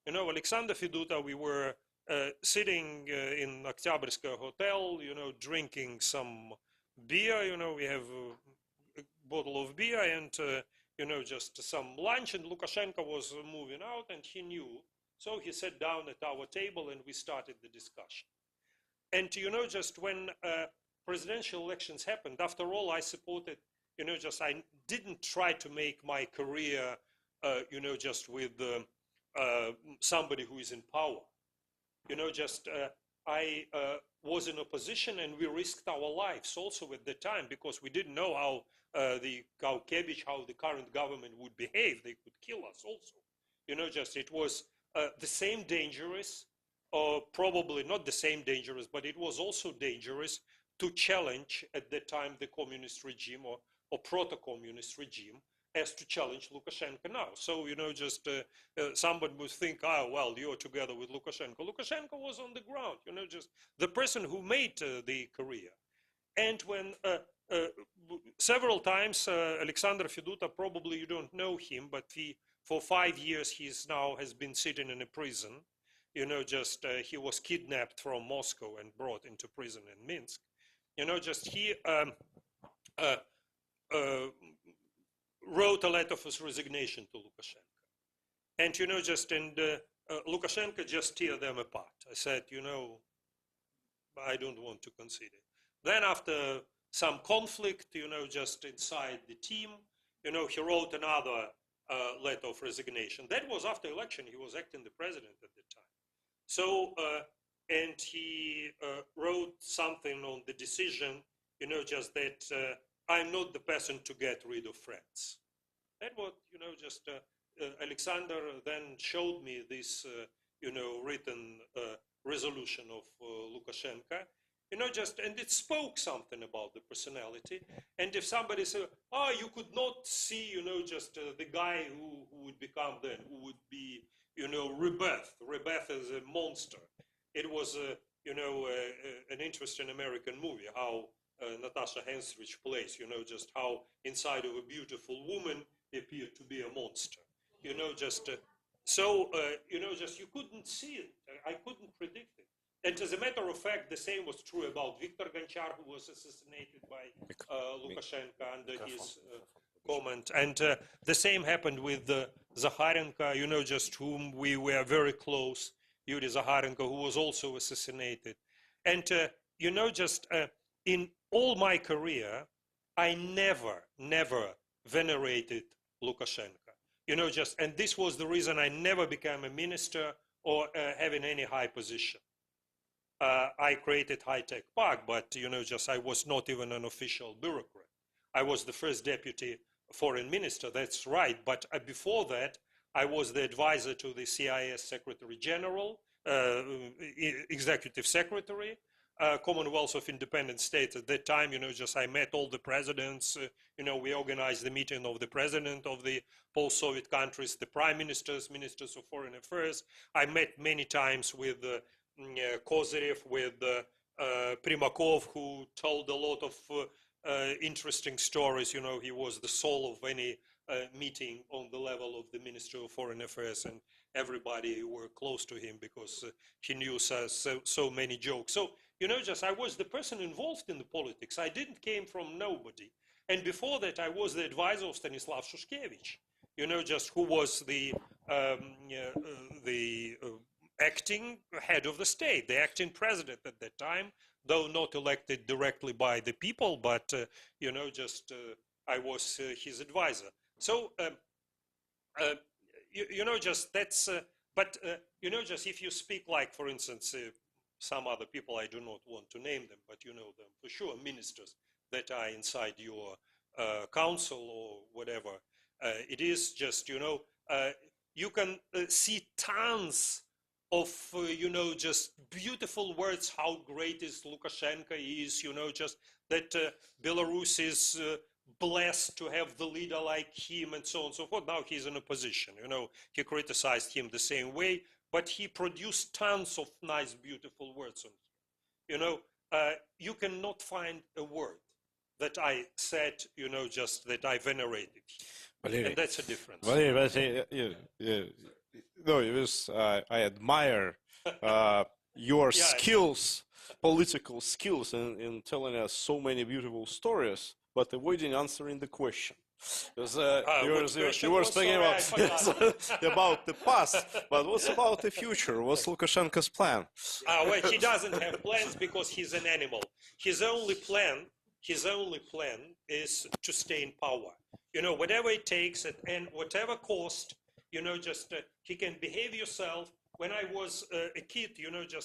You know, Alexander Feduta, we were sitting in Oktyabrskaya hotel, you know, drinking some beer, you know, we have a bottle of beer and, you know, just some lunch, and Lukashenko was moving out and he knew. So he sat down at our table and we started the discussion. And, you know, just when presidential elections happened, after all, I supported, you know, just I didn't try to make my career, you know, just with somebody who is in power. You know, just I was in opposition and we risked our lives also at the time because we didn't know how how the current government would behave. They could kill us also. You know, just it was the same dangerous, or probably not the same dangerous, but it was also dangerous to challenge at that time the communist regime or proto-communist regime as to challenge Lukashenko now. So, you know, just somebody would think, oh, well, you're together with Lukashenko. Lukashenko was on the ground, you know, just the person who made the career. And when several times, Alexander Feduta, probably you don't know him, but for 5 years he's now has been sitting in a prison. You know, just he was kidnapped from Moscow and brought into prison in Minsk. You know, just he wrote a letter of his resignation to Lukashenko. And, you know, just, and Lukashenko just tear them apart. I said, you know, I don't want to concede it. Then after some conflict, you know, just inside the team, you know, he wrote another letter of resignation. That was after election. He was acting the president at the time. So, and he wrote something on the decision, you know, just that I'm not the person to get rid of friends. That was, you know, just Alexander then showed me this, you know, written resolution of Lukashenko, you know, just, and it spoke something about the personality. And if somebody said, oh, you could not see, you know, just the guy who would become then, who would be, you know, rebirth as a monster. It was, you know, an interesting American movie, how Natasha Henstridge plays, you know, just how inside of a beautiful woman appeared to be a monster. You know, just, you know, just you couldn't see it. I couldn't predict it. And as a matter of fact, the same was true about Viktor Gonchar, who was assassinated by Lukashenko under his comment. And the same happened with Zakharenko, you know, just whom we were very close, Yuri Zakharenko, who was also assassinated. And, you know, just in all my career, I never venerated Lukashenko. You know, just, and this was the reason I never became a minister or having any high position. I created High Tech Park, but, you know, just I was not even an official bureaucrat. I was the first deputy foreign minister, that's right. But before that, I was the advisor to the CIS Secretary General, Executive Secretary, Commonwealth of Independent States. At that time, you know, just I met all the presidents, you know, we organized the meeting of the president of the post-Soviet countries, the prime ministers, ministers of foreign affairs. I met many times with Kozyrev, with Primakov, who told a lot of interesting stories. You know, he was the soul of any meeting on the level of the Ministry of Foreign Affairs, and everybody were close to him because he knew so many jokes. So, you know, just I was the person involved in the politics. I didn't came from nobody. And before that, I was the advisor of Stanislav Shushkevich, you know, just who was the acting head of the state, the acting president at that time, though not elected directly by the people, but, you know, just I was his advisor. So, you know, just that's, but, you know, just if you speak like, for instance, some other people, I do not want to name them, but you know them for sure, ministers that are inside your council or whatever, it is just, you know, you can see tons of, you know, just beautiful words, how great is Lukashenko is, you know, just that Belarus is blessed to have the leader like him and so on and so forth. Now he's in opposition, you know, he criticized him the same way, but he produced tons of nice, beautiful words on him. You know, you cannot find a word that I said, just that I venerated him. Valery, And that's a difference. Valery, no, it was, I admire your skills, political skills in telling us so many beautiful stories, but avoiding answering the question. Because you were speaking about the past, but what's about the future? What's Lukashenko's plan? Well, he doesn't have plans because he's an animal. His only plan is to stay in power. Whatever it takes and whatever cost, just he can behave yourself. When I was a kid,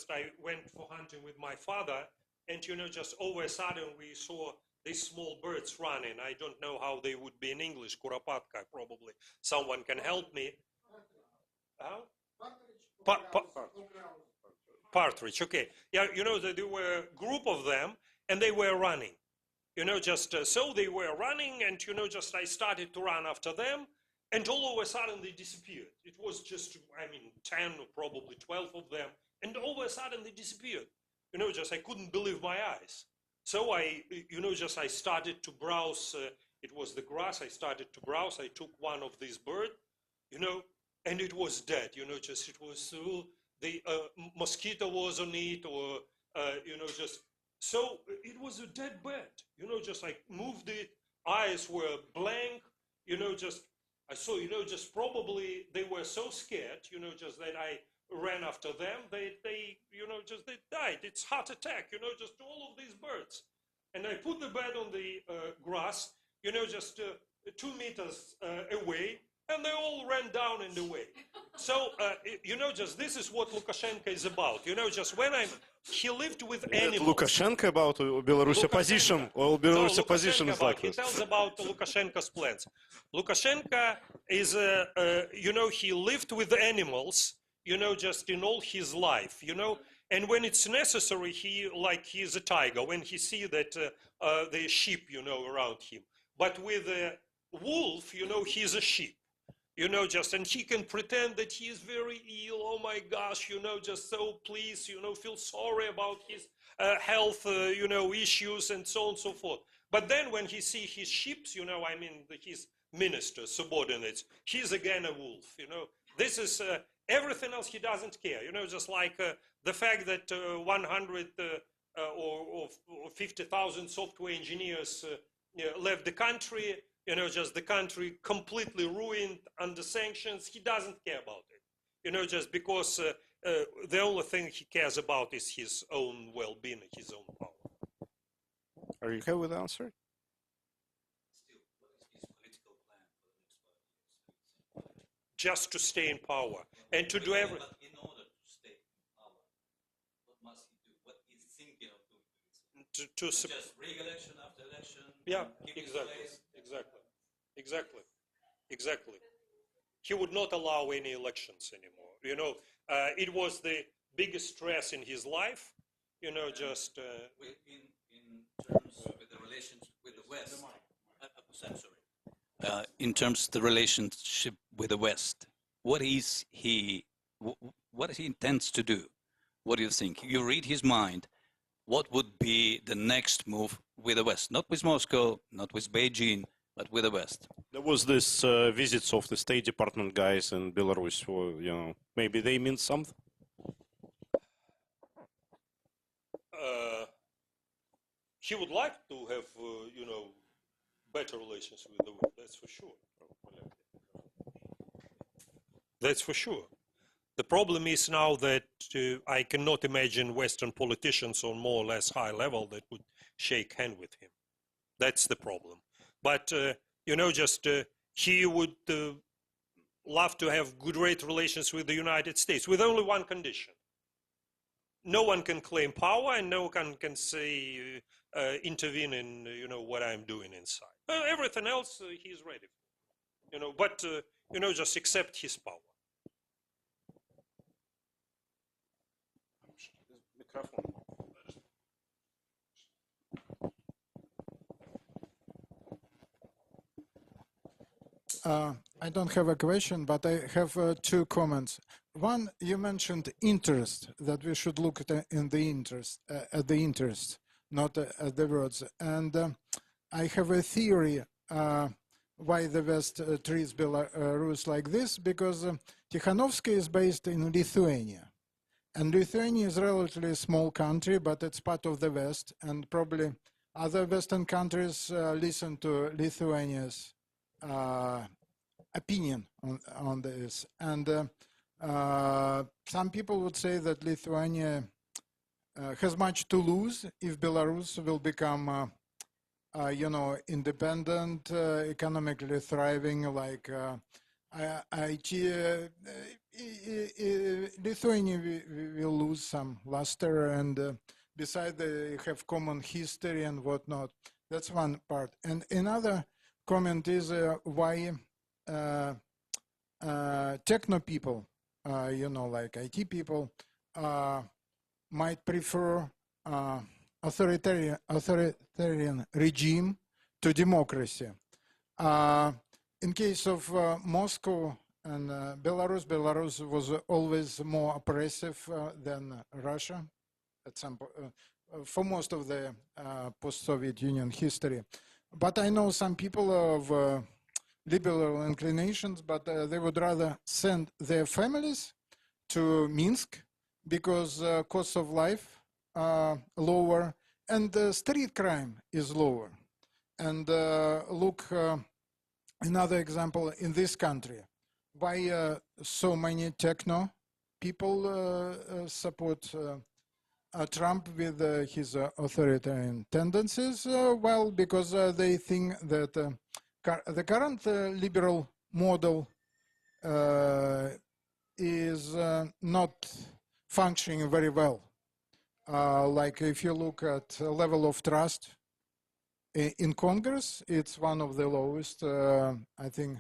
I went for hunting with my father, and just all of a sudden we saw these small birds running. I don't know how they would be in English. Kuropatka, probably. Someone can help me. Partridge. Okay. Yeah, there were a group of them, and they were running. So they were running, and I started to run after them, and all of a sudden they disappeared. It was just, 10 or probably 12 of them, and all of a sudden they disappeared. I couldn't believe my eyes. So I started to browse. It was the grass. I started to browse. I took one of these birds, and it was dead. It was the mosquito was on it, or so it was a dead bird. I moved it. Eyes were blank. I saw. Probably they were so scared. That I ran after them. They died. It's heart attack. All of these birds. And I put the bird on the grass. 2 meters away, and they all ran down in the way. So this is what Lukashenko is about. When he lived with animals. Lukashenko about Belarus opposition, or Belarus opposition is like this. He tells about Lukashenko's plans. Lukashenko is, he lived with animals, in all his life, and when it's necessary, he's a tiger, when he see that the sheep, around him. But with a wolf, he's a sheep, and he can pretend that he is very ill. Oh my gosh, so please, feel sorry about his health, issues and so on and so forth. But then when he see his sheep, his ministers, subordinates, he's again a wolf, This is everything else he doesn't care, the fact that 100 or 50,000 software engineers left the country, the country completely ruined under sanctions. He doesn't care about it, because the only thing he cares about is his own well-being, his own power. Are you okay with the answer? Still, what is his political plan for the next 5 years? Just to stay in power and to do everything. But in order to stay in power, what must he do? What is he thinking of doing? Just re-election after election? Yeah, exactly. He would not allow any elections anymore. It was the biggest stress in his life. In terms with the relations with the West. I'm sorry. In terms of the relationship with the West, what he intends to do? What do you think? You read his mind. What would be the next move with the West? Not with Moscow, not with Beijing, but with the West. There was this visits of the State Department guys in Belarus. Maybe they mean something. He would like to have, better relations with the West. That's for sure. That's for sure. The problem is now that I cannot imagine Western politicians on more or less high level that would shake hand with him. That's the problem. But, he would love to have great relations with the United States with only one condition. No one can claim power and no one can say, intervene in, what I'm doing inside. Everything else he's ready for, but, just accept his power. I don't have a question, but I have 2 comments. One, you mentioned interest, that we should look at the interest, not at the words. And I have a theory why the West treats Belarus like this, because Tsikhanouskaya is based in Lithuania. And Lithuania is a relatively small country, but it's part of the West, and probably other Western countries listen to Lithuania's opinion on this. And some people would say that Lithuania has much to lose if Belarus will become, independent, economically thriving, like IT. Lithuania will lose some luster, and besides, they have common history and whatnot. That's one part. And another comment is why techno people, like IT people, might prefer authoritarian regime to democracy. In case of Moscow and Belarus was always more oppressive than Russia at some for most of the post-Soviet Union history. But I know some people of liberal inclinations, but they would rather send their families to Minsk because cost of life are lower and street crime is lower. And look, another example in this country, why so many techno people support Trump with his authoritarian tendencies? Well, because they think that the current liberal model is not functioning very well. Like if you look at the level of trust in Congress, it's one of the lowest. I think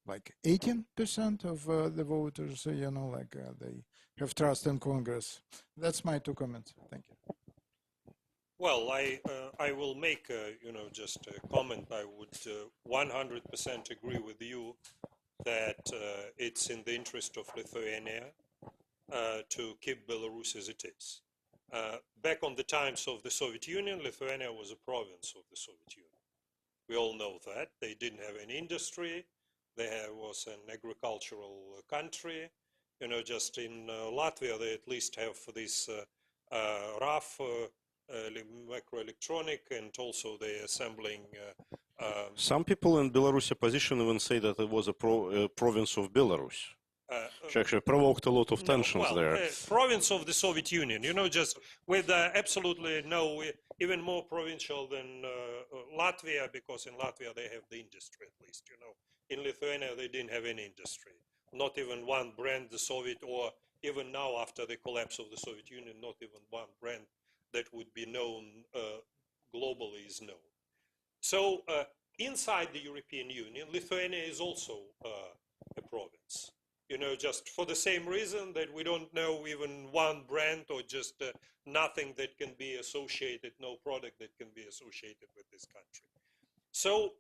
like 18% of the voters, they have trust in Congress. That's my 2 comments. Thank you. Well, I will make just a comment. I would 100% agree with you that it's in the interest of Lithuania to keep Belarus as it is. Back on the times of the Soviet Union, Lithuania was a province of the Soviet Union. We all know that. They didn't have any industry. There was an agricultural country. Just in Latvia, they at least have this rough microelectronic, and also they're assembling. Some people in Belarus opposition even say that it was a province of Belarus. Which actually provoked a lot of tensions there. Province of the Soviet Union, just with absolutely no, even more provincial than Latvia, because in Latvia they have the industry at least, In Lithuania they didn't have any industry, not even one brand, the Soviet, or even now after the collapse of the Soviet Union, not even one brand that would be known globally is known. So inside the European Union, Lithuania is also a province. Just for the same reason that we don't know even one brand or just nothing that can be associated, no product that can be associated with this country. So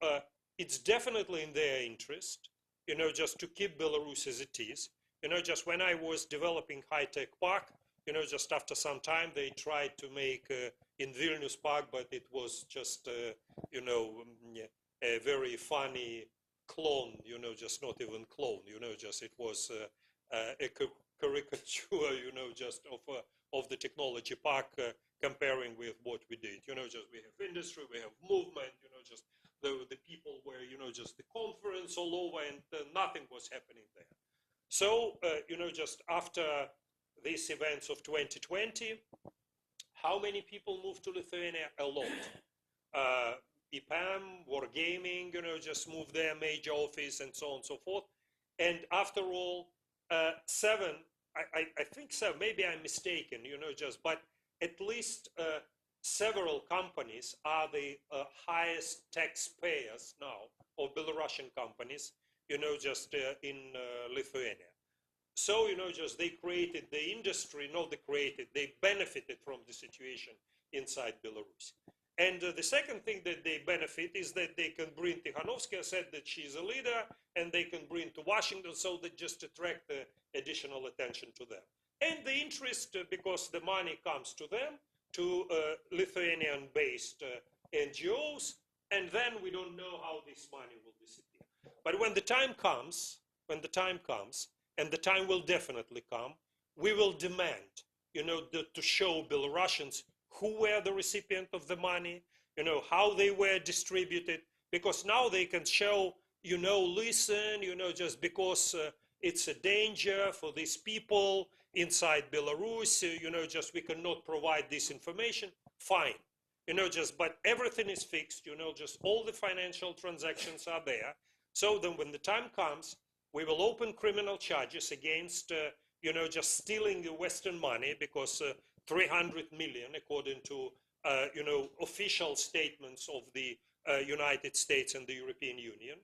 it's definitely in their interest, just to keep Belarus as it is. Just when I was developing High Tech Park, just after some time they tried to make in Vilnius Park, but it was just, a very funny clone, just not even clone, just it was a caricature, just of the technology park comparing with what we did. Just we have industry, we have movement, just the people were, just the conference all over, and nothing was happening there. So, just after these events of 2020, how many people moved to Lithuania? A lot. EPAM, Wargaming, just moved their major office and so on and so forth. And after all, 7, I think so, maybe I'm mistaken, but at least several companies are the highest taxpayers now of Belarusian companies, just in Lithuania. So, just they created the industry, they benefited from the situation inside Belarus. And the second thing that they benefit is that they can bring, Tsikhanouskaya said that she's a leader, and they can bring to Washington, so they just attract the additional attention to them. And the interest, because the money comes to them, to Lithuanian-based NGOs, and then we don't know how this money will disappear. But when the time comes, and the time will definitely come, we will demand, to show Belarusians who were the recipient of the money, how they were distributed, because now they can show, listen, just because it's a danger for these people inside Belarus, just we cannot provide this information, fine. But everything is fixed, just all the financial transactions are there. So then when the time comes, we will open criminal charges against, just stealing the Western money, because 300 million, according to, official statements of the United States and the European Union,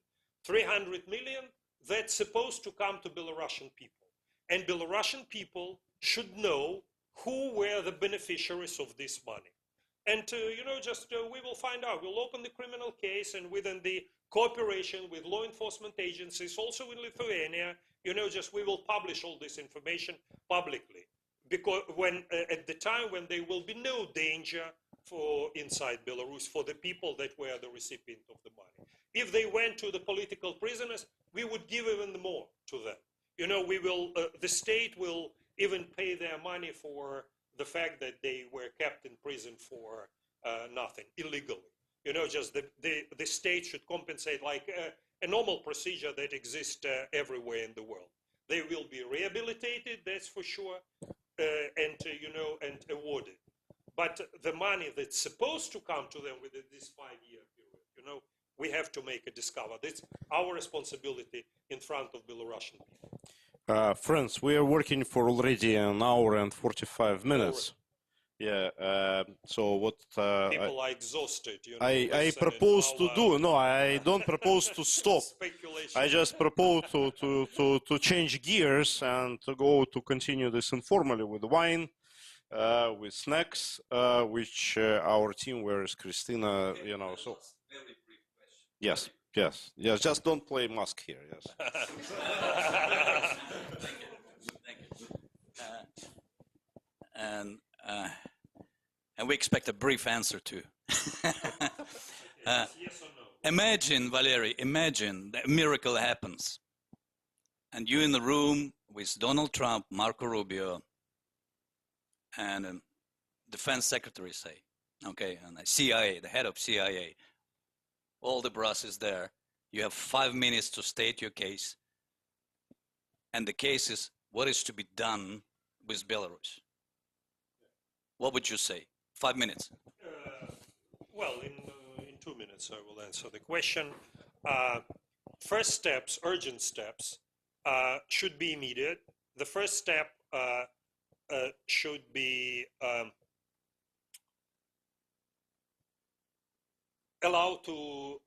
300 million that's supposed to come to Belarusian people. And Belarusian people should know who were the beneficiaries of this money. And, we will find out. We'll open the criminal case, and within the cooperation with law enforcement agencies, also in Lithuania, we will publish all this information publicly. Because at the time when there will be no danger for inside Belarus for the people that were the recipient of the money. If they went to the political prisoners, we would give even more to them. The state will even pay their money for the fact that they were kept in prison for nothing, illegally. The state should compensate like a normal procedure that exists everywhere in the world. They will be rehabilitated, that's for sure, and awarded. But the money that's supposed to come to them within this 5-year period, we have to make a discovery. That's our responsibility in front of Belarusian people. Friends, we are working for already an hour and 45 minutes. Yeah, so what people are exhausted. I propose to do, no, I don't propose to stop. I just propose to change gears and to go to continue this informally with wine, with snacks, which our team wears, Christina, so. Yes, just don't play mask here, yes. Thank you. And we expect a brief answer too. Yes or no? Imagine, Valery, imagine that a miracle happens. And you in the room with Donald Trump, Marco Rubio, and defense secretary, say, okay, and the CIA, the head of CIA, all the brass is there. You have 5 minutes to state your case. And the case is what is to be done with Belarus. What would you say? 5 minutes. Well, in 2 minutes I will answer the question. First steps, urgent steps, should be immediate. The first step should be allow to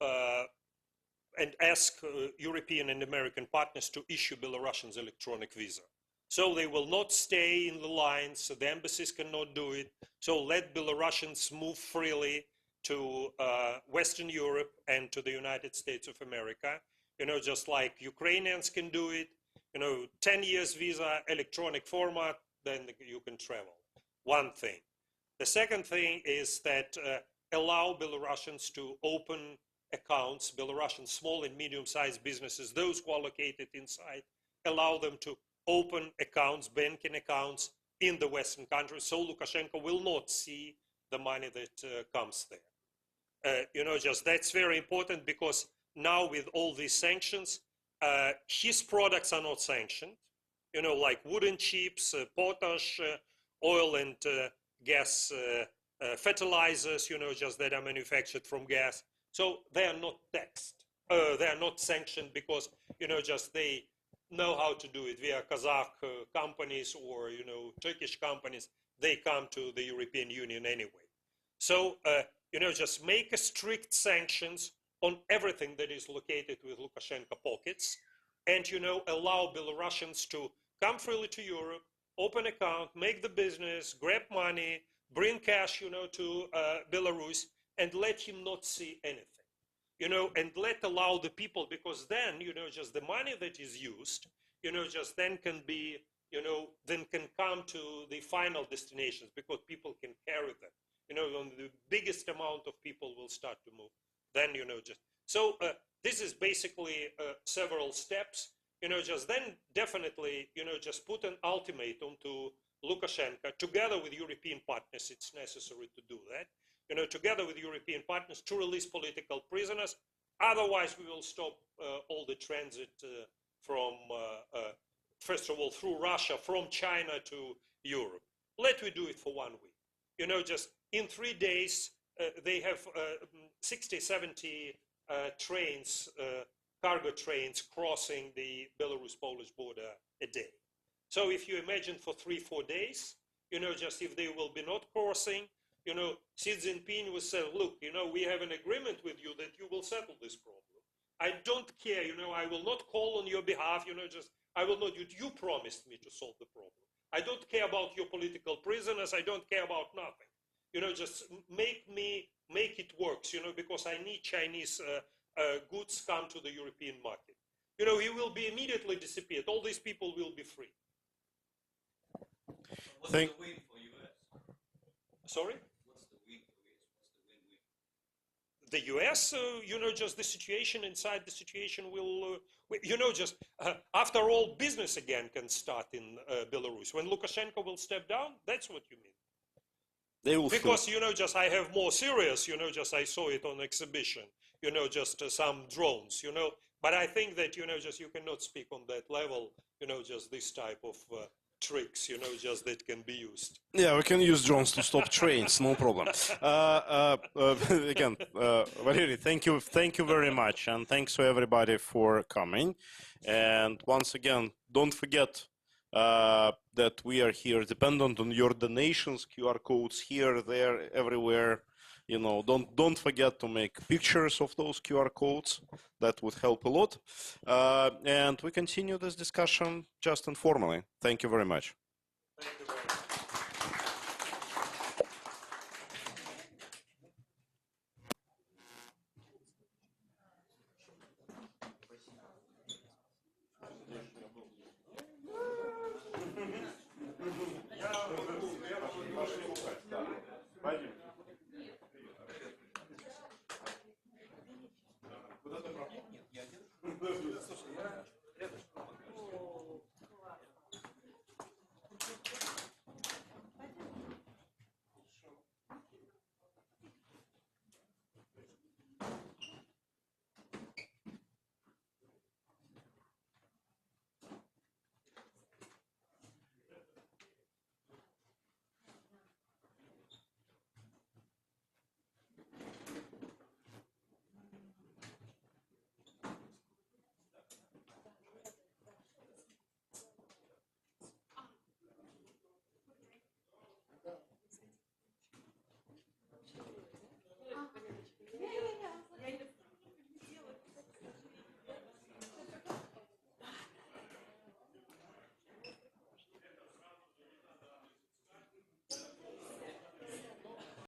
and ask European and American partners to issue Belarusians electronic visa. So they will not stay in the lines, so the embassies cannot do it. So let Belarusians move freely to Western Europe and to the United States of America, just like Ukrainians can do it, 10 years visa, electronic format, then you can travel. One thing. The second thing is that allow Belarusians to open accounts, Belarusian small and medium-sized businesses, those who are located inside, allow them to open accounts, banking accounts in the Western countries, so Lukashenko will not see the money that comes there. Just that's very important, because now with all these sanctions, his products are not sanctioned, like wooden chips, potash, oil and gas fertilizers, just that are manufactured from gas. So they are not taxed. They are not sanctioned because, just they know how to do it via Kazakh companies or, Turkish companies. They come to the European Union anyway. So, just make a strict sanctions on everything that is located with Lukashenko pockets and, allow Belarusians to come freely to Europe, open account, make the business, grab money, bring cash, to Belarus, and let him not see anything. And allow the people, because then, just the money that is used, just then can be, then can come to the final destinations, because people can carry them. when the biggest amount of people will start to move, then, so this is basically several steps, then definitely, just put an ultimatum to Lukashenko, together with European partners, it's necessary to do that, together with European partners, to release political prisoners. Otherwise, we will stop all the transit from, first of all, through Russia, from China to Europe. Let me do it for 1 week. Just in 3 days, they have 60, 70 trains, cargo trains crossing the Belarus-Polish border a day. So if you imagine for 3-4 days, just if they will be not crossing, Xi Jinping will say, look, we have an agreement with you that you will settle this problem. I don't care, I will not call on your behalf, just, I will not, you promised me to solve the problem. I don't care about your political prisoners, I don't care about nothing. Just make it work, because I need Chinese goods come to the European market. He will be immediately disappeared. All these people will be free. What's the win for US? Sorry? What's the win for US? What's the win-win? The US, just the situation inside the situation will, just after all, business again can start in Belarus. When Lukashenko will step down, that's what you mean. They will because, just I have more serious, just I saw it on exhibition, just some drones, but I think that, just you cannot speak on that level, just this type of tricks, just that can be used. Yeah, we can use drones to stop trains, no problem. Again, Valery, thank you very much, and thanks to everybody for coming. And once again, don't forget that we are here dependent on your donations, QR codes here, there, everywhere. Don't forget to make pictures of those QR codes. That would help a lot. And we continue this discussion just informally. Thank you very much. Thank you very much.